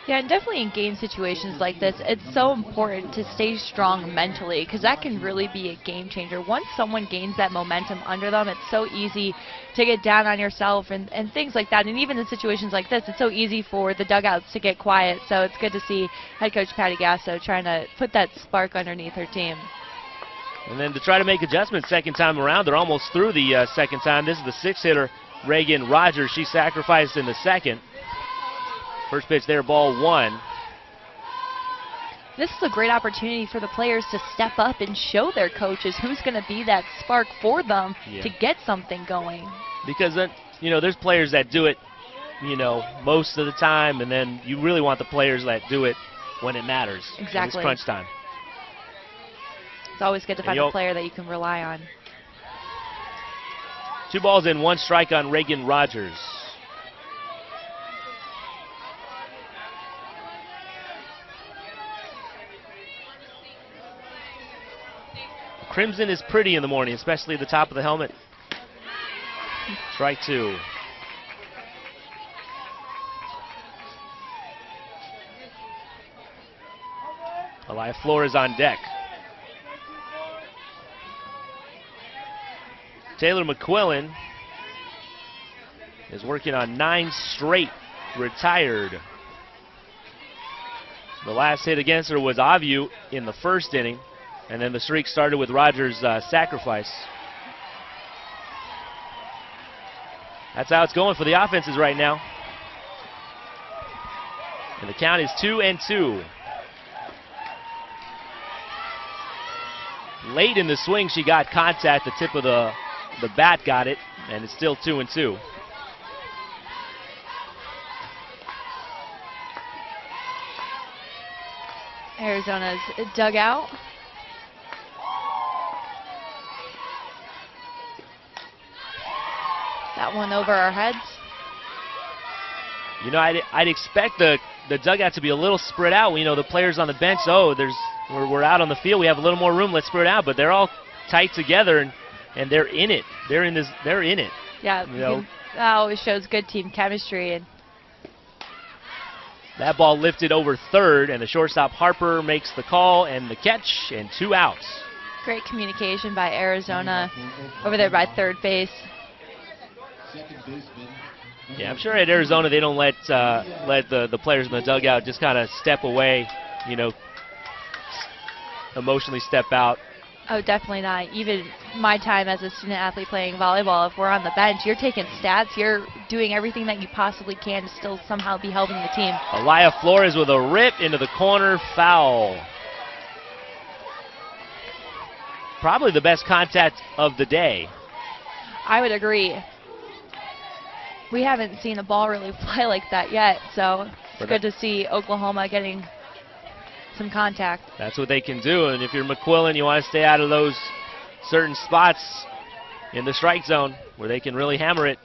[SPEAKER 2] Yeah, and definitely in game situations like this, it's so important to stay strong mentally because that can really be a game changer. Once someone gains that momentum under them, it's so easy to get down on yourself and things like that. And even in situations like this, it's so easy for the dugouts to get quiet. So it's good to see head coach Patty Gasso trying to put that spark underneath her team.
[SPEAKER 1] And then to try to make adjustments second time around, they're almost through the second time. This is the 6th hitter, Reagan Rogers. She sacrificed in the second. First pitch there, ball 1.
[SPEAKER 2] This is a great opportunity for the players to step up and show their coaches who's going to be that spark for them to get something going.
[SPEAKER 1] Because, you know, there's players that do it, you know, most of the time, and then you really want the players that do it when it matters.
[SPEAKER 2] Exactly.
[SPEAKER 1] When it's crunch time.
[SPEAKER 2] It's always good to find a player that you can rely on.
[SPEAKER 1] 2 balls and 1 strike on Reagan Rogers. Crimson is pretty in the morning, especially at the top of the helmet. Strike 2. Elia Flores on deck. Taylor McQuillan is working on 9 straight retired. The last hit against her was Aviu in the first inning, and then the streak started with Rogers' sacrifice. That's how it's going for the offenses right now. And the count is 2-2. Late in the swing, she got contact. The tip of the bat got it, and it's still 2-2.
[SPEAKER 2] Arizona's dugout. That one over our heads.
[SPEAKER 1] You know, I'd expect the dugout to be a little spread out. You know, the players on the bench, we're out on the field. We have a little more room. Let's spread out. But they're all tight together, and they're in it. They're in it.
[SPEAKER 2] Yeah,
[SPEAKER 1] you know?
[SPEAKER 2] That always shows good team chemistry. And
[SPEAKER 1] that ball lifted over third, and the shortstop Harper makes the call and the catch, and 2 outs.
[SPEAKER 2] Great communication by Arizona over there by third base.
[SPEAKER 1] Yeah, I'm sure at Arizona they don't let the players in the dugout just kind of step away, you know, emotionally step out.
[SPEAKER 2] Oh, definitely not. Even my time as a student athlete playing volleyball, if we're on the bench, you're taking stats, you're doing everything that you possibly can to still somehow be helping the team.
[SPEAKER 1] Elia Flores with a rip into the corner, foul. Probably the best contact of the day.
[SPEAKER 2] I would agree. We haven't seen a ball really fly like that yet, so it's good to see Oklahoma getting some contact.
[SPEAKER 1] That's what they can do, and if you're McQuillan, you want to stay out of those certain spots in the strike zone where they can really hammer it.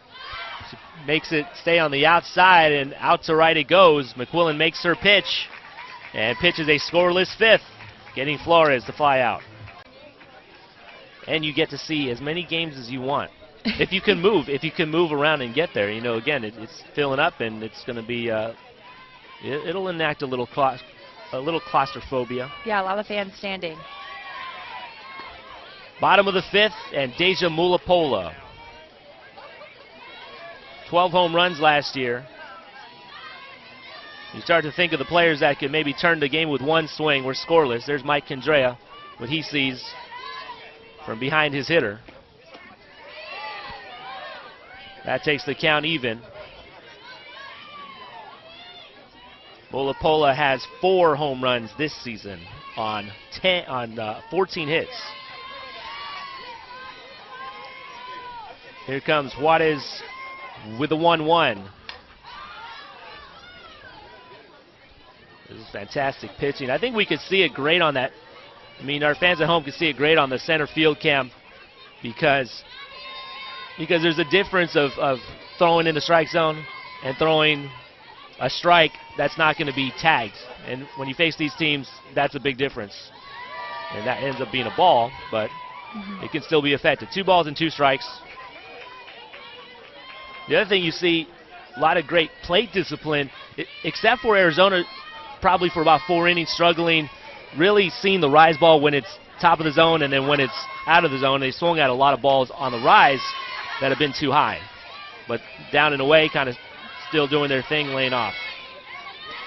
[SPEAKER 1] She makes it stay on the outside, and out to right it goes. McQuillan makes her pitch, And pitches a scoreless fifth, getting Flores to fly out. And you get to see as many games as you want. If you can move around and get there, you know, again, it's filling up, and it's going to be, it'll enact a little claustrophobia.
[SPEAKER 2] Yeah, a lot of fans standing.
[SPEAKER 1] Bottom of the fifth, and Deja Mulapola. 12 home runs last year. You start to think of the players that could maybe turn the game with one swing. We're scoreless. There's Mike Kendrea, what he sees from behind his hitter. That takes the count even. Mulapola has 4 home runs this season on 14 hits. Here comes Juarez with the 1-1. This is fantastic pitching. I think we could see it great on that. I mean, our fans at home could see it great on the center field cam because there's a difference of throwing in the strike zone and throwing a strike that's not going to be tagged. And when you face these teams, that's a big difference. And that ends up being a ball, but it can still be effective. 2 balls and 2 strikes. The other thing you see, a lot of great plate discipline, except for Arizona, probably for about 4 innings struggling, really seeing the rise ball when it's top of the zone, and then when it's out of the zone, they swung at a lot of balls on the rise that have been too high. But down and away, kind of still doing their thing, laying off.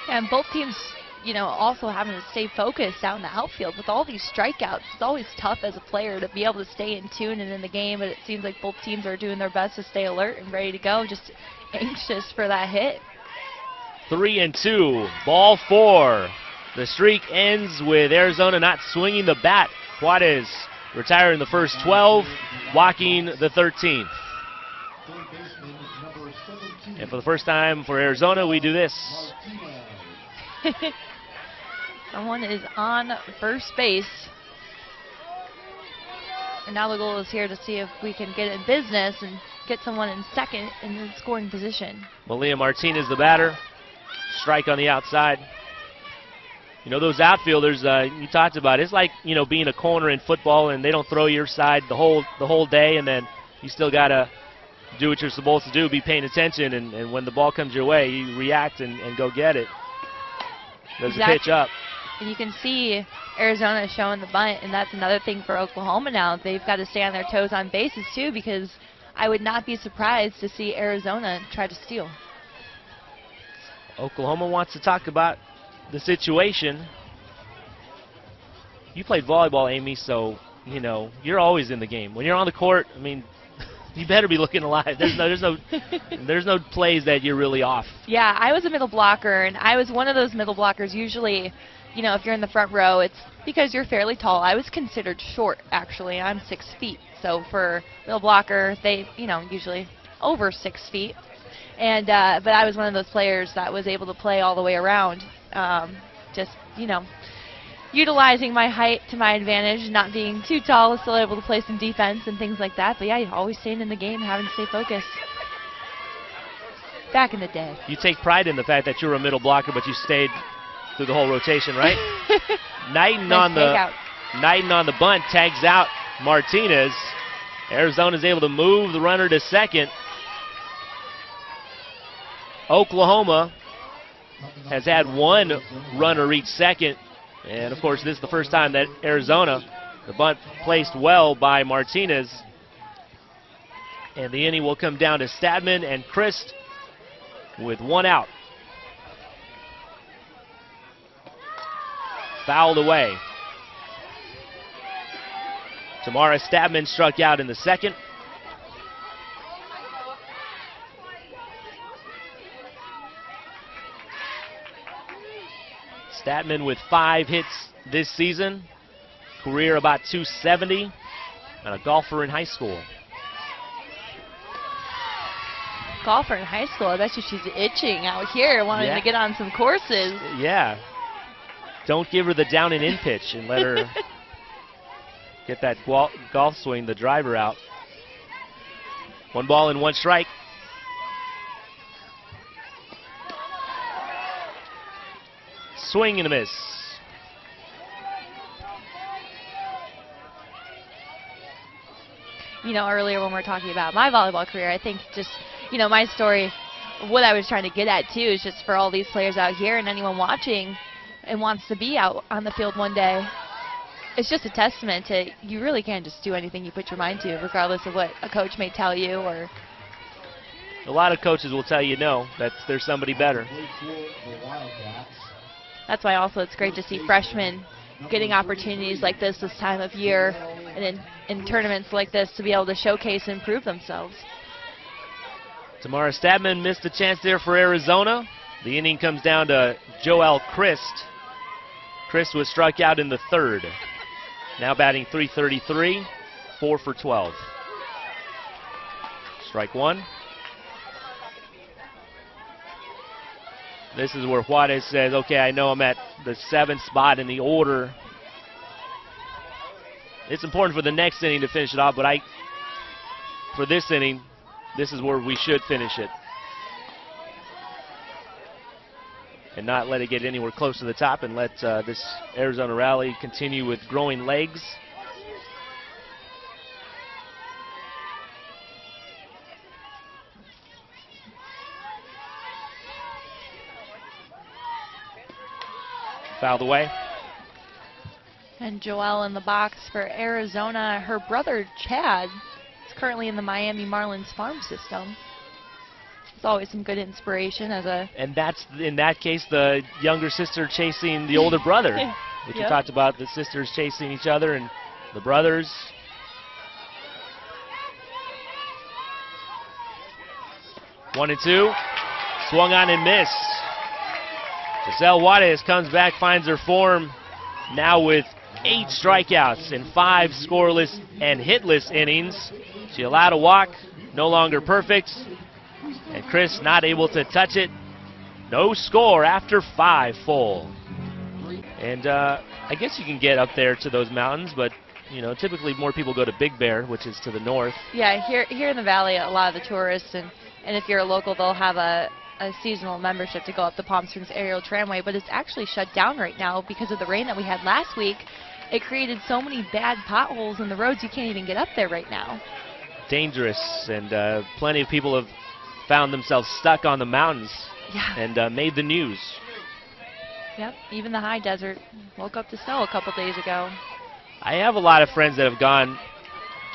[SPEAKER 2] And both teams, you know, also having to stay focused out in the outfield with all these strikeouts. It's always tough as a player to be able to stay in tune and in the game, but it seems like both teams are doing their best to stay alert and ready to go, just anxious for that hit.
[SPEAKER 1] 3-2, ball 4. The streak ends with Arizona not swinging the bat. Juarez retiring the first 12, walking the 13th. And for the first time for Arizona, we do this.
[SPEAKER 2] Someone is on first base. And now the goal is here to see if we can get in business and get someone in second in the scoring position.
[SPEAKER 1] Malia Martinez, the batter. Strike on the outside. You know, those outfielders you talked about, it's like, you know, being a corner in football, and they don't throw your side the whole day, and then you still got to do what you're supposed to do, be paying attention, and when the ball comes your way, you react and go get it. There's a pitch up.
[SPEAKER 2] And you can see Arizona showing the bunt, and that's another thing for Oklahoma now. They've got to stay on their toes on bases, too, because I would not be surprised to see Arizona try to steal.
[SPEAKER 1] Oklahoma wants to talk about the situation. You played volleyball, Amy, so, you know, you're always in the game. When you're on the court, I mean, you better be looking alive. There's no plays that you're really off.
[SPEAKER 2] Yeah, I was a middle blocker, and I was one of those middle blockers. Usually, you know, if you're in the front row, it's because you're fairly tall. I was considered short, actually. I'm 6 feet. So for middle blocker, they, you know, usually over 6 feet. And but I was one of those players that was able to play all the way around. Just, you know, utilizing my height to my advantage, not being too tall, still able to play some defense and things like that. But yeah, always staying in the game, having to stay focused. Back in the day.
[SPEAKER 1] You take pride in the fact that you were a middle blocker, but you stayed through the whole rotation, right? Knighton on the bunt, tags out Martinez. Arizona's able to move the runner to second. Oklahoma has had 1 runner reach second. And, of course, this is the first time that Arizona, the bunt placed well by Martinez. And the inning will come down to Stadman and Christ with 1 out. Fouled away. Tamara Stadman struck out in the second. Stadman with 5 hits this season, career about 270, and a golfer in high school.
[SPEAKER 2] Golfer in high school, I bet you she's itching out here, wanting to get on some courses.
[SPEAKER 1] Yeah. Don't give her the down and in pitch and let her get that golf swing, the driver out. 1 ball and 1 strike. swing and a miss.
[SPEAKER 2] You know, earlier when we were talking about my volleyball career, I think just, you know, my story, what I was trying to get at too is just for all these players out here and anyone watching and wants to be out on the field one day, it's just a testament to you really can just do anything you put your mind to, regardless of what a coach may tell you. Or
[SPEAKER 1] A lot of coaches will tell you no, that there's somebody better.
[SPEAKER 2] that's why also it's great to see freshmen getting opportunities like this time of year and in tournaments like this to be able to showcase and prove themselves.
[SPEAKER 1] Tamara Stabman missed a chance there for Arizona. The inning comes down to Joelle Christ. Christ was struck out in the third. Now batting .333, 4 for 12. Strike one. This is where Juarez says, okay, I know I'm at the 7th spot in the order. It's important for the next inning to finish it off, but for this inning, this is where we should finish it. And not let it get anywhere close to the top and let this Arizona rally continue with growing legs. Fouled away.
[SPEAKER 2] And Joelle in the box for Arizona. Her brother Chad is currently in the Miami Marlins farm system. It's always some good inspiration as a...
[SPEAKER 1] And that's, in that case, the younger sister chasing the older brother. Which we
[SPEAKER 2] Yep.
[SPEAKER 1] talked about, the sisters chasing each other and the brothers. One and two. Swung on and missed. Giselle Juarez comes back, finds her form. Now with 8 strikeouts in 5 scoreless and hitless innings. She allowed a walk, no longer perfect. And Chris not able to touch it. No score after 5 full. And I guess you can get up there to those mountains, but you know, typically more people go to Big Bear, which is to the north.
[SPEAKER 2] Yeah, here in the valley, a lot of the tourists, and if you're a local, they'll have a seasonal membership to go up the Palm Springs Aerial Tramway, but it's actually shut down right now because of the rain that we had last week. It created so many bad potholes in the roads you can't even get up there right now.
[SPEAKER 1] Dangerous, and plenty of people have found themselves stuck on the mountains
[SPEAKER 2] Yeah.
[SPEAKER 1] and made the news.
[SPEAKER 2] Yep, even the high desert woke up to snow a couple days ago.
[SPEAKER 1] I have a lot of friends that have gone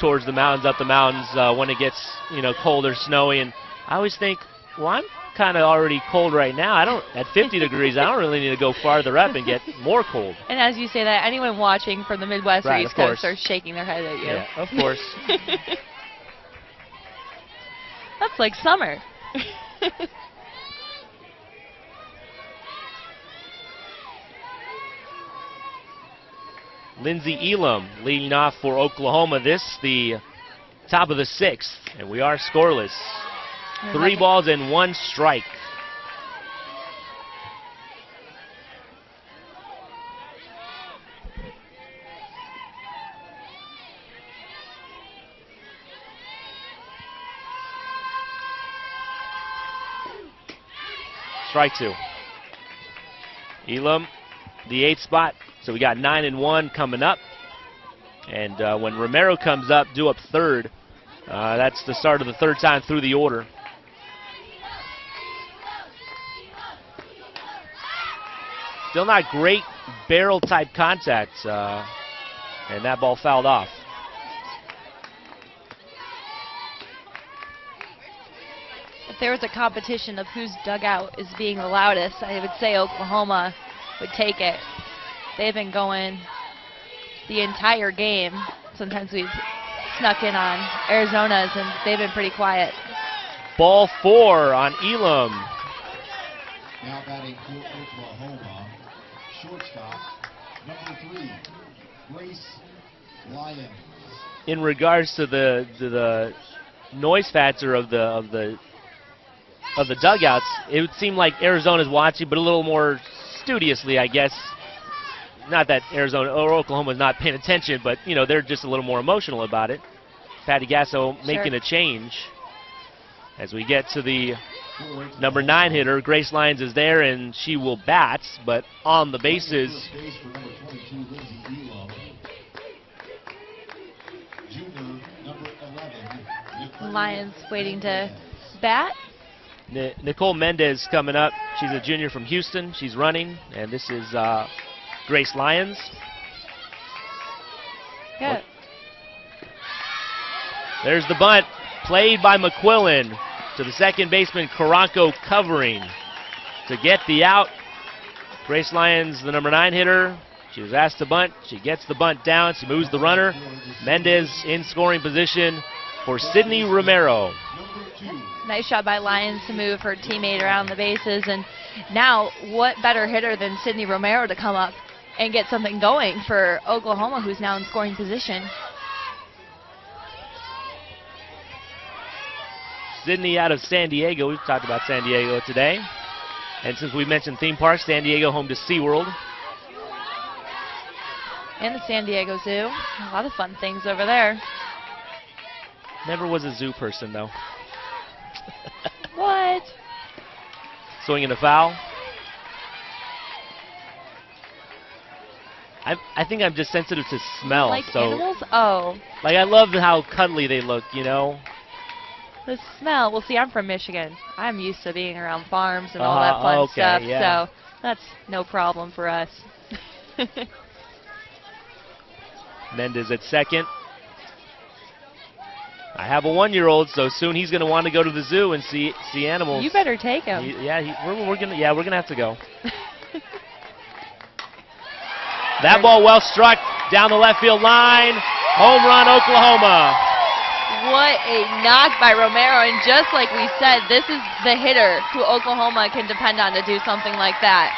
[SPEAKER 1] towards the mountains, up the mountains when it gets, you know, cold or snowy, and I always think, well, I'm kind of already cold right now. At 50 degrees, I don't really need to go farther up and get more cold.
[SPEAKER 2] And as you say that, anyone watching from the Midwest or
[SPEAKER 1] Right,
[SPEAKER 2] East
[SPEAKER 1] of course.
[SPEAKER 2] Coast are shaking their head at you.
[SPEAKER 1] Yeah, of course.
[SPEAKER 2] That's like summer.
[SPEAKER 1] Lindsey Elam leading off for Oklahoma. This, the top of the 6th, and we are scoreless. 3 balls and 1 strike. Strike 2. Elam, the 8th spot. So we got 9 and 1 coming up. And when Romero comes up, due up 3rd, that's the start of the 3rd time through the order. Still not great barrel type contact, and that ball fouled off.
[SPEAKER 2] If there was a competition of whose dugout is being the loudest, I would say Oklahoma would take it. They've been going the entire game. Sometimes we've snuck in on Arizona's, and they've been pretty quiet.
[SPEAKER 1] Ball 4 on Elam.
[SPEAKER 3] Now batting for Oklahoma, shortstop, number 3, Grace Lyons.
[SPEAKER 1] In regards to the noise factor of the dugouts, it would seem like Arizona's watching, but a little more studiously, I guess. Not that Arizona or Oklahoma's not paying attention, but you know, they're just a little more emotional about it. Patty Gasso making a change as we get to the number 9 hitter. Grace Lyons is there, and she will bat, but on the bases.
[SPEAKER 3] Base for number 22, Lindsay Elam. Junior, number 11, Nicole
[SPEAKER 2] Lions waiting to bat.
[SPEAKER 1] Nicole Mendez coming up. She's a junior from Houston. She's running, and this is Grace Lyons.
[SPEAKER 2] Yeah.
[SPEAKER 1] There's the bunt, played by McQuillan to the second baseman, Karanko covering to get the out. Grace Lyons, the number 9 hitter. She was asked to bunt. She gets the bunt down. She moves the runner. Mendez in scoring position for Sydney Romero.
[SPEAKER 2] Nice job by Lyons to move her teammate around the bases. And now, what better hitter than Sydney Romero to come up and get something going for Oklahoma, who's now in scoring position.
[SPEAKER 1] Sydney out of San Diego. We've talked about San Diego today. And since we mentioned theme parks, San Diego home to SeaWorld.
[SPEAKER 2] And the San Diego Zoo. A lot of fun things over there.
[SPEAKER 1] Never was a zoo person, though.
[SPEAKER 2] What?
[SPEAKER 1] Swinging a foul. I think I'm just sensitive to smell.
[SPEAKER 2] Like
[SPEAKER 1] so,
[SPEAKER 2] animals? Oh.
[SPEAKER 1] like, I love how cuddly they look, you know?
[SPEAKER 2] The smell. Well, see, I'm from Michigan. I'm used to being around farms and all that fun
[SPEAKER 1] okay,
[SPEAKER 2] stuff,
[SPEAKER 1] yeah.
[SPEAKER 2] so that's no problem for us.
[SPEAKER 1] Mendez at second. I have a 1-year-old, so soon he's going to want to go to the zoo and see animals.
[SPEAKER 2] You better take him.
[SPEAKER 1] We're gonna have to go. That ball well struck down the left field line. Home run, Oklahoma.
[SPEAKER 2] What a knock by Romero, and just like we said, this is the hitter who Oklahoma can depend on to do something like that.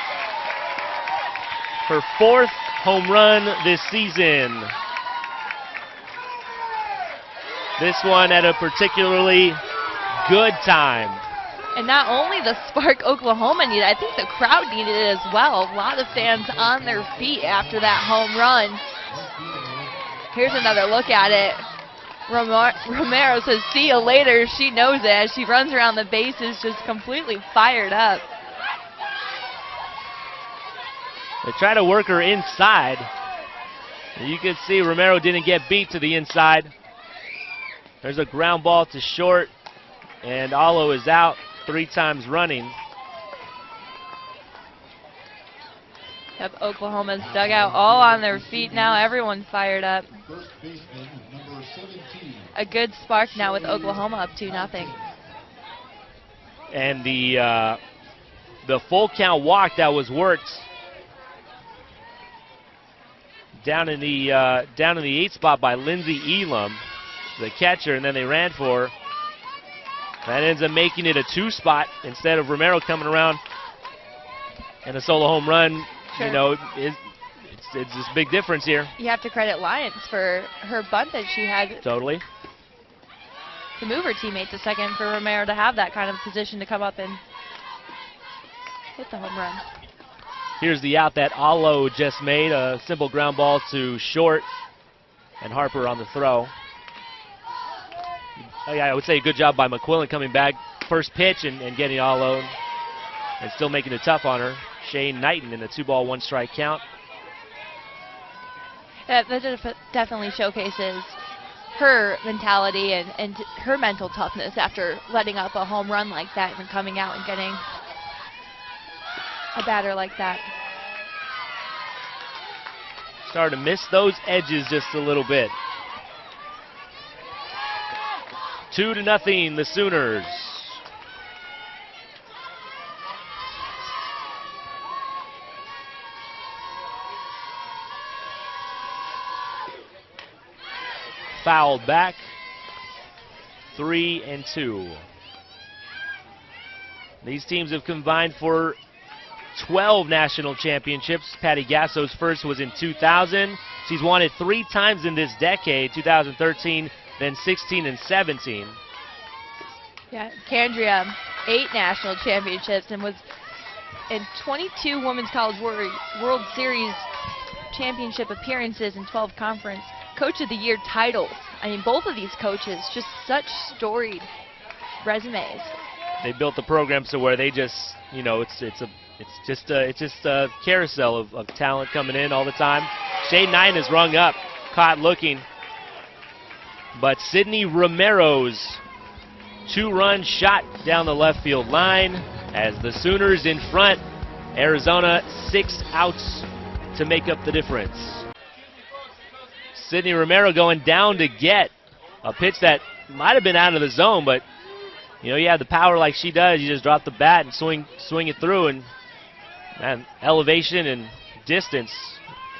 [SPEAKER 1] Her 4th home run this season. This one at a particularly good time.
[SPEAKER 2] And not only the spark Oklahoma needed, I think the crowd needed it as well. A lot of fans on their feet after that home run. Here's another look at it. Romero says, see you later. She knows it as she runs around the bases, just completely fired up.
[SPEAKER 1] They try to work her inside. You can see Romero didn't get beat to the inside. There's a ground ball to short, and Allo is out 3 times running.
[SPEAKER 2] Yep, Oklahoma's dugout all on their feet now. Everyone fired up.
[SPEAKER 3] First baseman, number 17.
[SPEAKER 2] A good spark now with Oklahoma up 2-0.
[SPEAKER 1] And the full count walk that was worked down in the 8th spot by Lindsay Elam, the catcher, and then they ran for her. That ends up making it a 2 spot instead of Romero coming around and a solo home run.
[SPEAKER 2] Sure.
[SPEAKER 1] You know, it's this big difference here.
[SPEAKER 2] You have to credit Lyons for her bunt that she had
[SPEAKER 1] Totally.
[SPEAKER 2] to move her teammate to second, for Romero to have that kind of position to come up and hit the home run.
[SPEAKER 1] Here's the out that Allo just made, a simple ground ball to short, and Harper on the throw. I would say a good job by McQuillan coming back first pitch and getting Allo and still making it tough on her. Shane Knighton in the 2-ball, 1-strike count.
[SPEAKER 2] That definitely showcases her mentality and her mental toughness after letting up a home run like that and coming out and getting a batter like that.
[SPEAKER 1] Starting to miss those edges just a little bit. 2-0, the Sooners. Fouled back. 3-2. These teams have combined for 12 national championships. Patty Gasso's first was in 2000. She's won it 3 times in this decade, 2013, then 16 and 17.
[SPEAKER 2] Yeah, Candria, 8 national championships and was in 22 Women's College World Series championship appearances and 12 conference Coach of the Year titles. I mean, both of these coaches, just such storied resumes.
[SPEAKER 1] they built the program so where they just, you know, it's just a carousel of talent coming in all the time. Shade 9 is rung up, caught looking, but Sydney Romero's 2-run shot down the left field line as the Sooners in front. Arizona 6 outs to make up the difference. Sydney Romero going down to get a pitch that might have been out of the zone, but you know, you have the power like she does, you just drop the bat and swing it through, and man, elevation and distance.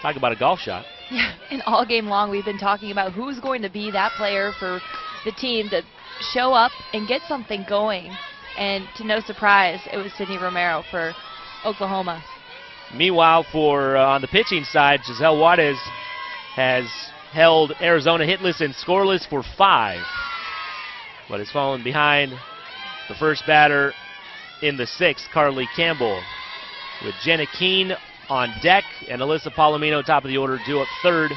[SPEAKER 1] Talk about a golf shot.
[SPEAKER 2] Yeah, and all game long we've been talking about who's going to be that player for the team to show up and get something going. And to no surprise, it was Sydney Romero for Oklahoma.
[SPEAKER 1] Meanwhile, for on the pitching side, Giselle Juarez has held Arizona hitless and scoreless for 5, but has fallen behind the first batter in the 6th, Carly Campbell, with Jenna Keene on deck and Alyssa Palomino top of the order, due up third.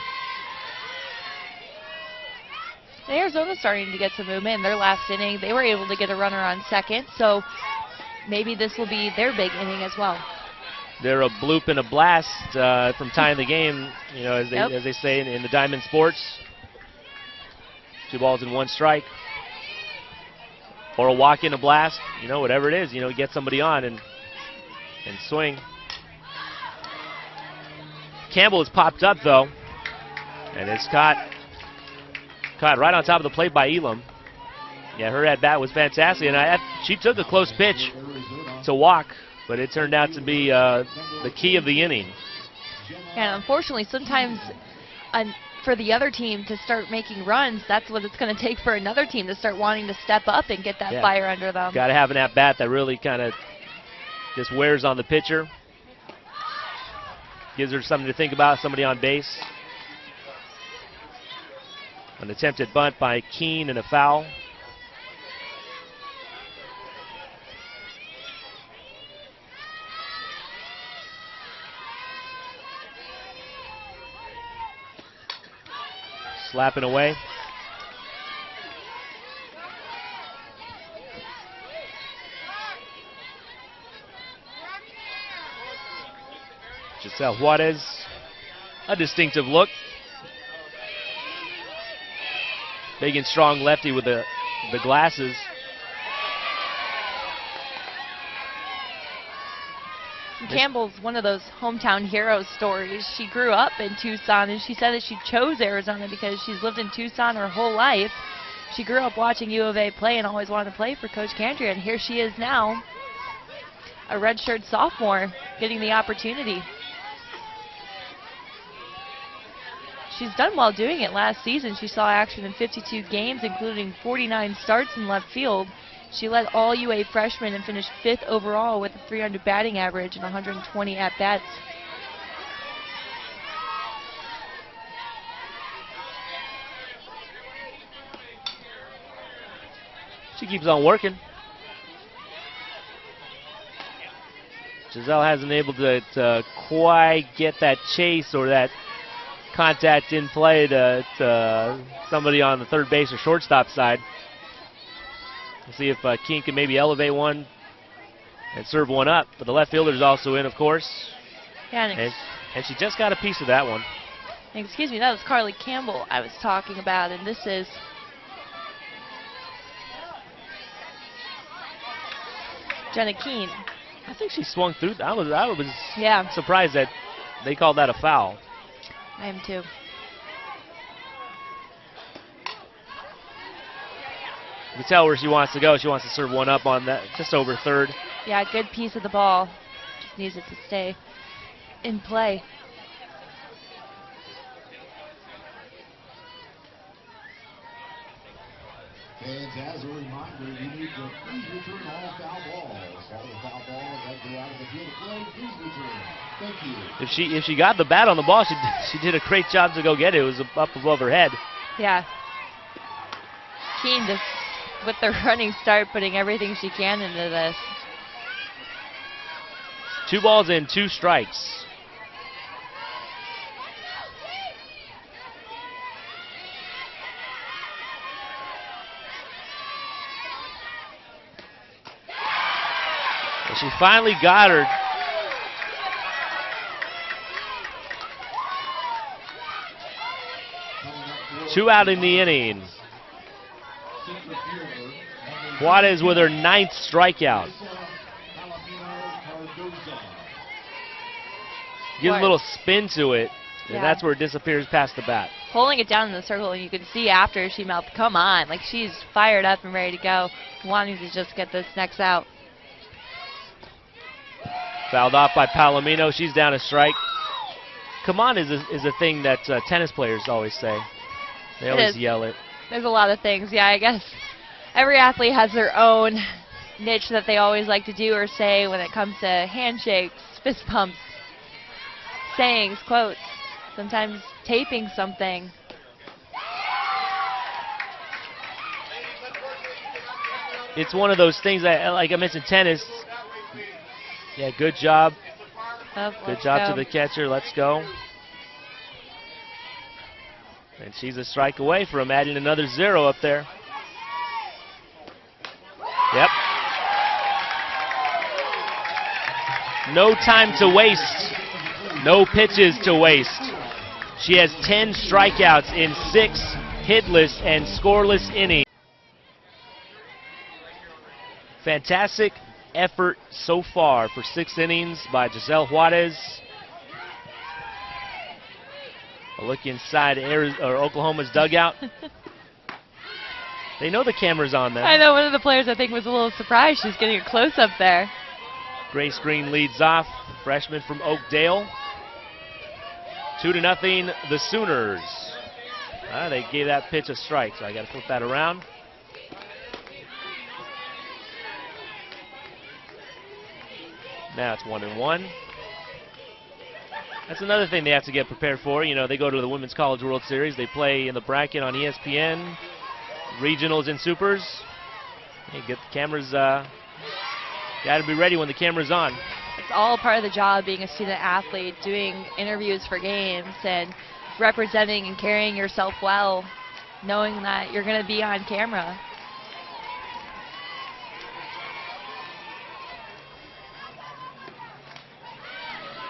[SPEAKER 2] Arizona's starting to get some movement in their last inning. They were able to get a runner on second, so maybe this will be their big inning as well.
[SPEAKER 1] They're a bloop and a blast from tying the game, you know, as they say in the Diamond Sports. 2 balls and 1 strike. Or a walk in a blast, you know, whatever it is, you know, get somebody on and swing. Campbell has popped up though, and it's caught right on top of the plate by Elam. Yeah, her at bat was fantastic, and she took a close pitch to walk, but it turned out to be the key of the inning.
[SPEAKER 2] And unfortunately, sometimes for the other team to start making runs, that's what it's going to take for another team to start wanting to step up and get that fire under them.
[SPEAKER 1] Got to have an at-bat that really kind of just wears on the pitcher. Gives her something to think about, somebody on base. An attempted bunt by Keene and a foul. Slapping away. Giselle Juarez, a distinctive look. Big and strong lefty with the glasses.
[SPEAKER 2] Campbell's one of those hometown hero stories. She grew up in Tucson, and she said that she chose Arizona because she's lived in Tucson her whole life. She grew up watching U of A play and always wanted to play for Coach Candria, and here she is now, a redshirt sophomore, getting the opportunity. She's done well doing it. Last season, she saw action in 52 games, including 49 starts in left field. She led all UA freshmen and finished 5th overall with a .300 batting average and 120 at-bats.
[SPEAKER 1] She keeps on working. Giselle hasn't able to quite get that chase or that contact in play to somebody on the third base or shortstop side. We'll see if Keene can maybe elevate one and serve one up. But the left fielder's also in, of course.
[SPEAKER 2] Yeah,
[SPEAKER 1] and she just got a piece of that one.
[SPEAKER 2] Excuse me, that was Carly Campbell I was talking about, and this is Jenna Keene.
[SPEAKER 1] I think she swung through. I was surprised that they called that a foul.
[SPEAKER 2] I am too.
[SPEAKER 1] You can tell where she wants to go. She wants to serve one up on that, just over third.
[SPEAKER 2] Yeah, good piece of the ball. Just needs it to stay in play.
[SPEAKER 3] And as a reminder, you need to please return all foul balls. All the foul balls that go out of the field of play, please return. Thank you.
[SPEAKER 1] If she got the bat on the ball, she did a great job to go get it. It was up above her head.
[SPEAKER 2] Yeah. Keene just, with the running start, putting everything she can into this.
[SPEAKER 1] 2 balls and 2 strikes. And she finally got her. Two out in the inning. Juarez with her 9th strikeout. Gives a little spin to it, and
[SPEAKER 2] Yeah.
[SPEAKER 1] that's where it disappears past the bat.
[SPEAKER 2] Holding it down in the circle, and you could see after she mouthed, "Come on!" Like she's fired up and ready to go, wanting to just get this next out.
[SPEAKER 1] Fouled off by Palomino. She's down a strike. Come on is a thing that tennis players always say. They
[SPEAKER 2] It
[SPEAKER 1] always
[SPEAKER 2] is.
[SPEAKER 1] yell it.
[SPEAKER 2] There's a lot of things. Yeah, I guess every athlete has their own niche that they always like to do or say when it comes to handshakes, fist pumps, sayings, quotes, sometimes taping something.
[SPEAKER 1] It's one of those things that, like I mentioned, tennis. Yeah, good job.
[SPEAKER 2] Oh,
[SPEAKER 1] Good
[SPEAKER 2] let's
[SPEAKER 1] job
[SPEAKER 2] go.
[SPEAKER 1] to the catcher. Let's go. And she's a strike away from adding another 0 up there. Yep. No time to waste. No pitches to waste. She has 10 strikeouts in 6 hitless and scoreless innings. Fantastic effort so far for 6 innings by Giselle Juarez. A look inside Oklahoma's dugout. They know the camera's on them.
[SPEAKER 2] I know one of the players I think was a little surprised she's getting a close-up there.
[SPEAKER 1] Grace Green leads off, freshman from Oakdale. 2-0, the Sooners. They gave that pitch a strike, so I got to flip that around. Now it's 1-1. That's another thing they have to get prepared for. You know, they go to the Women's College World Series. They play in the bracket on ESPN, regionals and supers. Hey, get the cameras. Got to be ready when the camera's on.
[SPEAKER 2] It's all part of the job being a student athlete, doing interviews for games and representing and carrying yourself well, knowing that you're going to be on camera.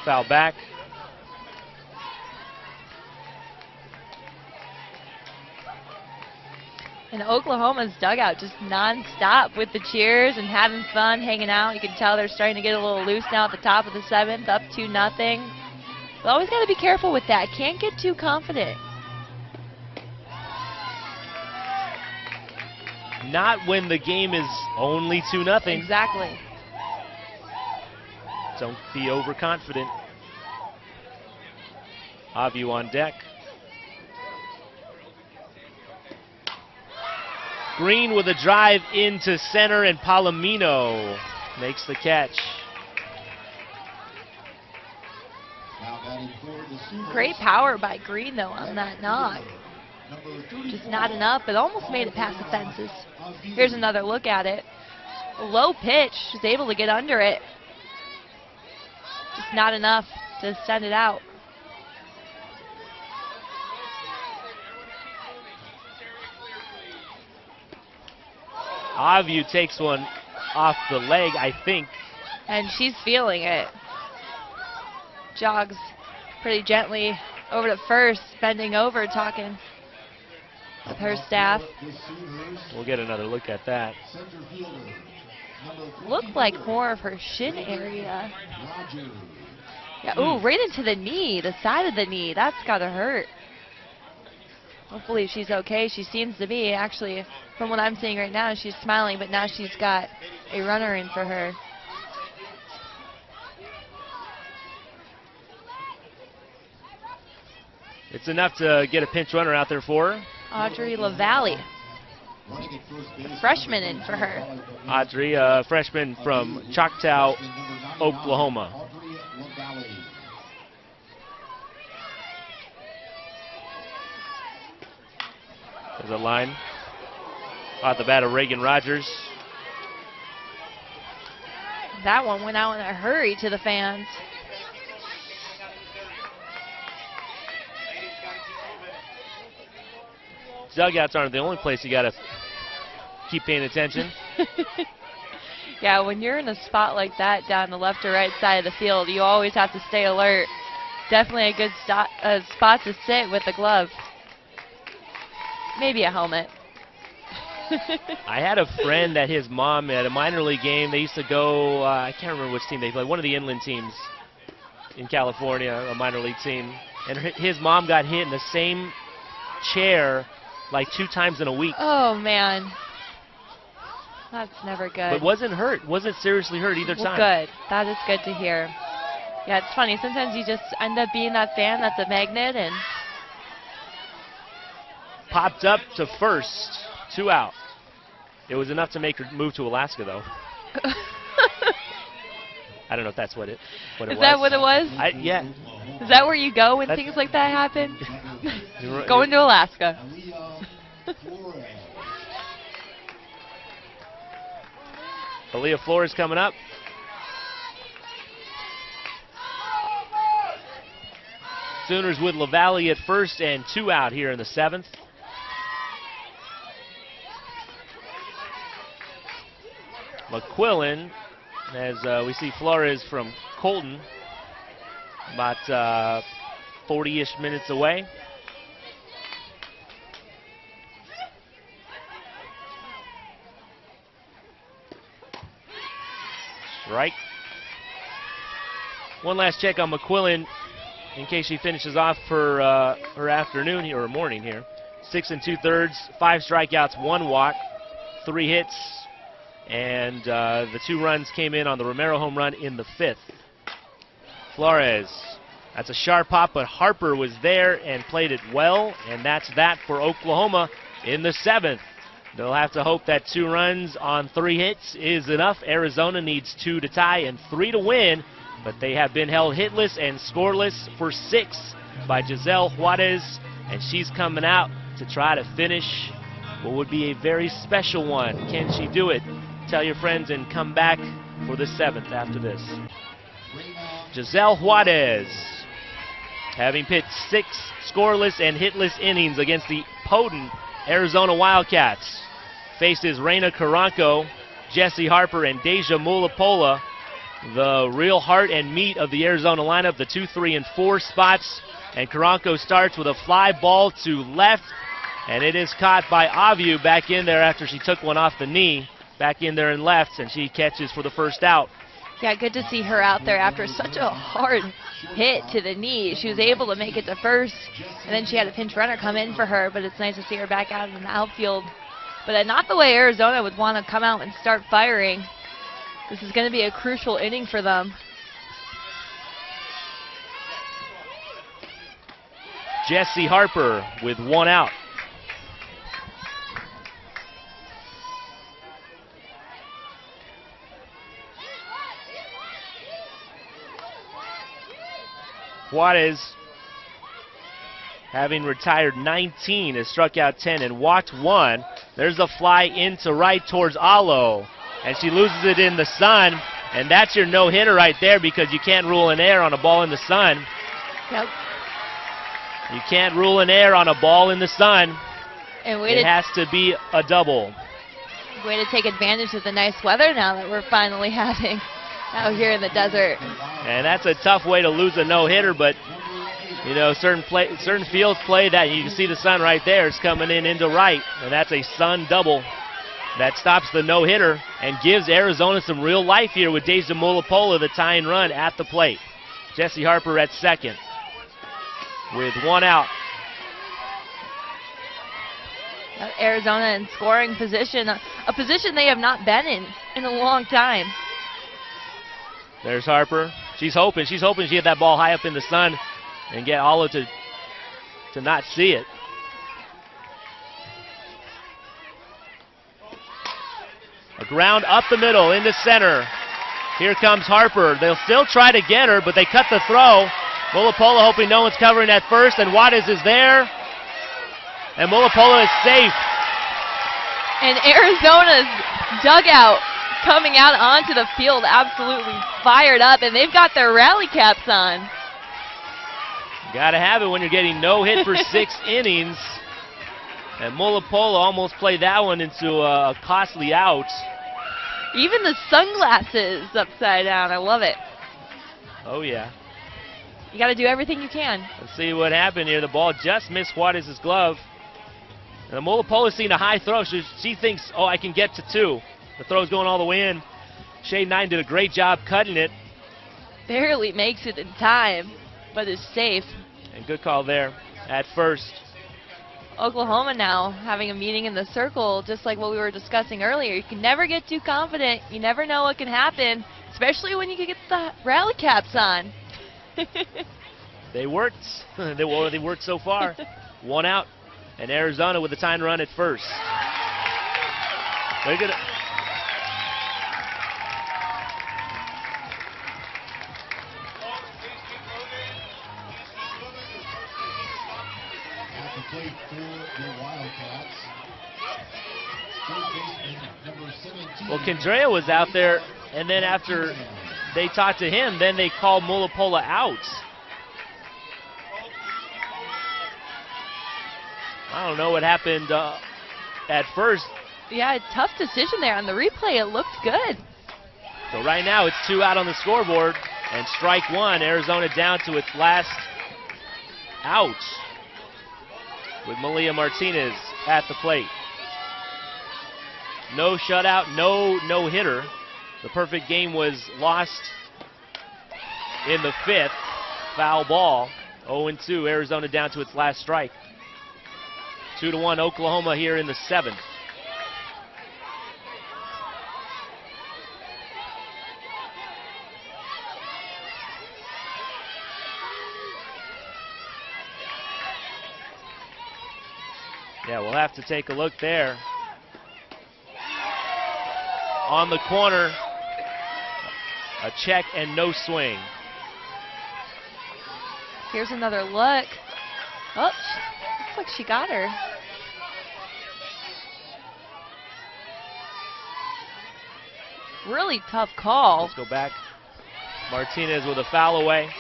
[SPEAKER 1] Foul back.
[SPEAKER 2] And Oklahoma's dugout just non-stop with the cheers and having fun, hanging out. You can tell they're starting to get a little loose now at the top of the 7th, up 2-0. But always got to be careful with that. Can't get too confident.
[SPEAKER 1] Not when the game is only 2-0.
[SPEAKER 2] Exactly.
[SPEAKER 1] Don't be overconfident. Avu on deck. Green with a drive into center, and Palomino makes the catch.
[SPEAKER 3] Now batting for the Sooners.
[SPEAKER 2] Great power by Green, though, on that knock. Just not enough, but almost made it past the fences. Here's another look at it. A low pitch, she's able to get under it. Just not enough to send it out.
[SPEAKER 1] Avu takes one off the leg, I think.
[SPEAKER 2] And she's feeling it. Jogs pretty gently over to first, bending over, talking with her staff.
[SPEAKER 3] The Sooners,
[SPEAKER 1] We'll get another look at that.
[SPEAKER 3] center fielder, number 50,
[SPEAKER 2] Looked like more of her shin area.
[SPEAKER 3] Rogers.
[SPEAKER 2] Yeah, ooh, right into the knee, the side of the knee. That's gotta hurt. Hopefully she's okay. She seems to be. Actually, from what I'm seeing right now, she's smiling, but now she's got a runner in for her.
[SPEAKER 1] It's enough to get a pinch runner out there for her.
[SPEAKER 2] Audrey LaValle,
[SPEAKER 3] Running at first base,
[SPEAKER 2] freshman in for her.
[SPEAKER 1] Audrey, a freshman from Choctaw,
[SPEAKER 3] number 99,
[SPEAKER 1] Oklahoma.
[SPEAKER 3] Audrey LaValle.
[SPEAKER 1] There's a line. Off the bat of Reagan Rogers.
[SPEAKER 2] That one went out in a hurry to the fans.
[SPEAKER 1] Dugouts aren't the only place you got to keep paying attention.
[SPEAKER 2] Yeah, when you're in a spot like that down the left or right side of the field, you always have to stay alert. Definitely a good spot to sit with a glove. Maybe a helmet.
[SPEAKER 1] I had a friend that his mom at a minor league game, they used to go, I can't remember which team they played, one of the inland teams in California, a minor league team. And his mom got hit in the same chair like 2 times in a week.
[SPEAKER 2] Oh, man. That's never good.
[SPEAKER 1] But wasn't hurt, wasn't seriously hurt either time.
[SPEAKER 2] Good. That is good to hear. Yeah, it's funny. Sometimes you just end up being that fan that's a magnet and...
[SPEAKER 1] Popped up to first, 2 out. It was enough to make her move to Alaska, though. I don't know if that's what it was.
[SPEAKER 2] Is that what it was?
[SPEAKER 1] Yeah.
[SPEAKER 2] Is that where you go when things like that happen? Going to Alaska.
[SPEAKER 1] Aaliyah Flores coming up. Sooners with LaValle at first and 2 out here in the 7th. McQuillan, as we see Flores from Colton, about 40-ish minutes away. Strike. One last check on McQuillan in case she finishes off her afternoon here, or morning here. 6 2/3, 5 strikeouts, 1 walk, 3 hits. And the 2 runs came in on the Romero home run in the 5th. Flores, that's a sharp pop, but Harper was there and played it well, and that's that for Oklahoma in the 7th. They'll have to hope that 2 runs on 3 hits is enough. Arizona needs 2 to tie and 3 to win, but they have been held hitless and scoreless for 6 by Giselle Juarez, and she's coming out to try to finish what would be a very special one. Can she do it? Tell your friends and come back for the 7th after this. Giselle Juarez, having pitched 6 scoreless and hitless innings against the potent Arizona Wildcats, faces Reina Caranco, Jessie Harper, and Deja Mulapola, the real heart and meat of the Arizona lineup, the 2, 3, and 4 spots. And Caranco starts with a fly ball to left, and it is caught by Aviu back in there after she took one off the knee. Back in there and left, and she catches for the first out.
[SPEAKER 2] Yeah, good to see her out there after such a hard hit to the knee. She was able to make it to first, and then she had a pinch runner come in for her, but it's nice to see her back out in the outfield. But not the way Arizona would want to come out and start firing. This is going to be a crucial inning for them.
[SPEAKER 1] Jessie Harper with 1 out. Juarez, having retired 19, has struck out 10 and walked 1. There's a fly into right towards Alo, and she loses it in the sun, and that's your no-hitter right there because you can't rule an error on a ball in the sun.
[SPEAKER 2] Yep.
[SPEAKER 1] You can't rule an error on a ball in the sun.
[SPEAKER 2] And
[SPEAKER 1] it has to be a double.
[SPEAKER 2] Way to take advantage of the nice weather now that we're finally having out here in the desert.
[SPEAKER 1] And that's a tough way to lose a no-hitter, but you know, certain fields play that. You can see the sun right there. It's coming in into right, and that's a sun double that stops the no-hitter and gives Arizona some real life here with Deja Mulapola, the tying run at the plate. Jessie Harper at second with 1 out.
[SPEAKER 2] Arizona in scoring position, a position they have not been in a long time.
[SPEAKER 1] There's Harper. She's hoping she hit that ball high up in the sun and get Alo to not see it. A ground up the middle into center. Here comes Harper. They'll still try to get her, but they cut the throw. Mulapola hoping no one's covering at first, and Juarez is there. And Mulapola is safe.
[SPEAKER 2] And Arizona's dugout coming out onto the field absolutely fired up, and they've got their rally caps on.
[SPEAKER 1] Got to have it when you're getting no hit for 6 innings. And Mulapola almost played that one into a costly out.
[SPEAKER 2] Even the sunglasses upside down. I love it.
[SPEAKER 1] Oh, yeah.
[SPEAKER 2] You got to do everything you can.
[SPEAKER 1] Let's see what happened here. The ball just missed Juarez's glove. And the Mullapola seen a high throw. She thinks, oh, I can get to 2. The throw's going all the way in. Shade 9 did a great job cutting it.
[SPEAKER 2] Barely makes it in time, but is safe.
[SPEAKER 1] And good call there at first.
[SPEAKER 2] Oklahoma now having a meeting in the circle, just like what we were discussing earlier. You can never get too confident. You never know what can happen, especially when you can get the rally caps on.
[SPEAKER 1] They worked. They worked so far. 1 out. And Arizona with the time run at first. They're gonna.
[SPEAKER 3] At the plate for the Wildcats. Third baseman, number 17.
[SPEAKER 1] Well, Kendrea was out there, and then after they talked to him, then they called Mullapola out. I don't know what happened at first.
[SPEAKER 2] Yeah, tough decision there on the replay. It looked good.
[SPEAKER 1] So right now it's 2 out on the scoreboard, and strike 1. Arizona down to its last out with Malia Martinez at the plate. No shutout, no hitter. The perfect game was lost in the 5th. Foul ball. 0-2. Arizona down to its last strike. 2-1 Oklahoma here in the 7th. Yeah, we'll have to take a look there. On the corner, a check and no swing.
[SPEAKER 2] Here's another look. Oh, looks like she got her. Really tough call.
[SPEAKER 1] Let's go back. Martinez with a foul away.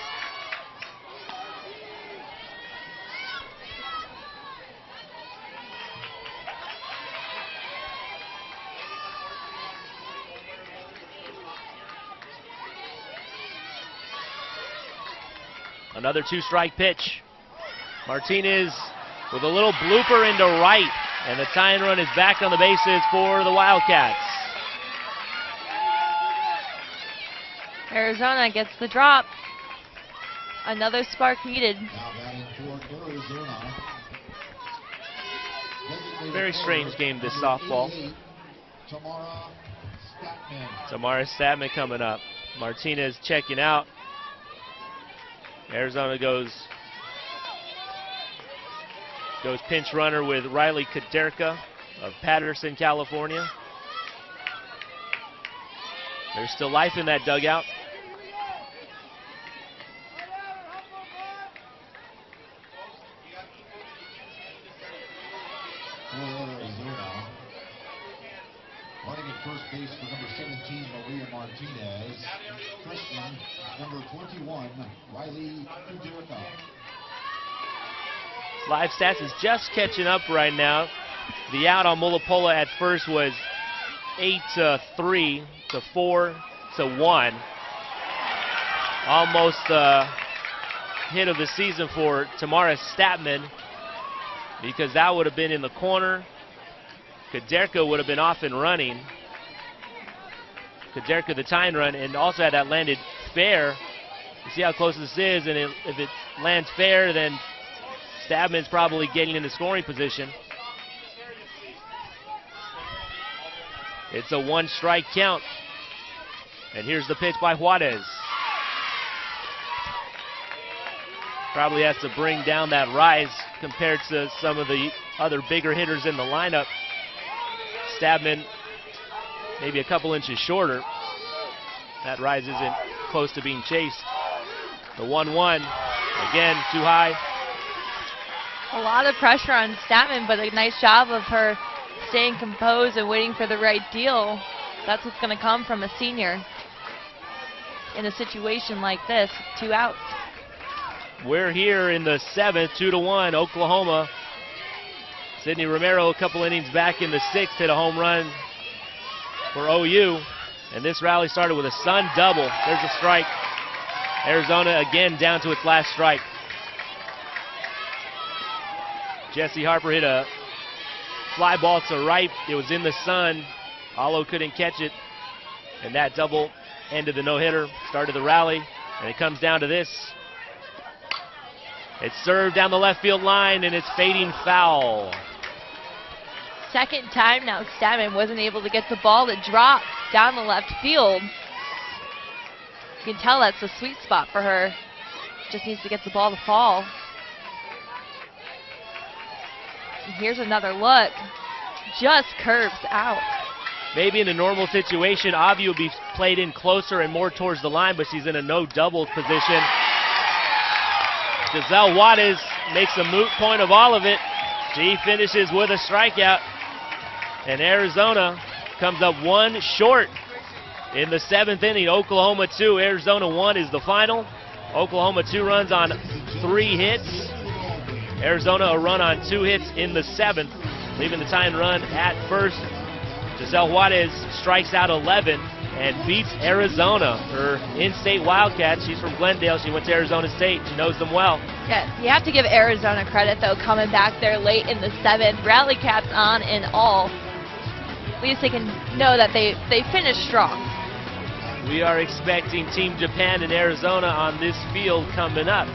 [SPEAKER 1] Another 2-strike pitch. Martinez with a little blooper into right, and the tying run is back on the bases for the Wildcats.
[SPEAKER 2] Arizona gets the drop. Another spark needed.
[SPEAKER 3] Now batting for Arizona.
[SPEAKER 1] Very strange game, this softball.
[SPEAKER 3] Tamara Statman.
[SPEAKER 1] Tamara Statman coming up. Martinez checking out. Arizona goes pinch runner with Riley Kaderka of Patterson, California. There's still life in that dugout.
[SPEAKER 3] For Arizona. Running at first base for number 17, Maria Martinez. Freshman, number 21, Riley Kaderka.
[SPEAKER 1] Live Stats is just catching up right now. The out on Mullapola at first was 8-3 to 4-1. Almost the hit of the season for Tamara Statman, because that would have been in the corner. Kaderka would have been off and running. Kaderka the tying run, and also had that landed fair. You see how close this is, and if it lands fair, then Statman's probably getting into scoring position. It's a 1-strike count. And here's the pitch by Juarez. Probably has to bring down that rise compared to some of the other bigger hitters in the lineup. Statman maybe a couple inches shorter. That rise isn't close to being chased. The 1-1, again, too high.
[SPEAKER 2] A lot of pressure on Statman, but a nice job of her staying composed and waiting for the right deal. That's what's going to come from a senior in a situation like this, 2 outs.
[SPEAKER 1] We're here in the 7th, 2-1, Oklahoma. Sydney Romero, a couple innings back in the 6th, hit a home run for OU. And this rally started with a Sun double. There's a strike. Arizona again down to its last strike. Jesse Harper hit a fly ball to right. It was in the sun. Alo couldn't catch it. And that double ended the no-hitter, started the rally. And it comes down to this. It's served down the left field line, and it's fading foul.
[SPEAKER 2] Second time now Statman wasn't able to get the ball to drop down the left field. You can tell that's a sweet spot for her. Just needs to get the ball to fall. And here's another look. Just curves out.
[SPEAKER 1] Maybe in a normal situation, Avi would be played in closer and more towards the line, but she's in a no-double position. Giselle Juarez makes a moot point of all of it. She finishes with a strikeout. And Arizona comes up one short in the 7th inning. Oklahoma 2, Arizona 1 is the final. Oklahoma 2 runs on 3 hits. Arizona a run on 2 hits in the 7th, leaving the tying run at first. Giselle Juarez strikes out 11 and beats Arizona, her in-state Wildcats. She's from Glendale. She went to Arizona State. She knows them well.
[SPEAKER 2] Yes, you have to give Arizona credit, though, coming back there late in the 7th. Rally caps on and all. At least they can know that they finished strong.
[SPEAKER 1] We are expecting Team Japan in Arizona on this field coming up.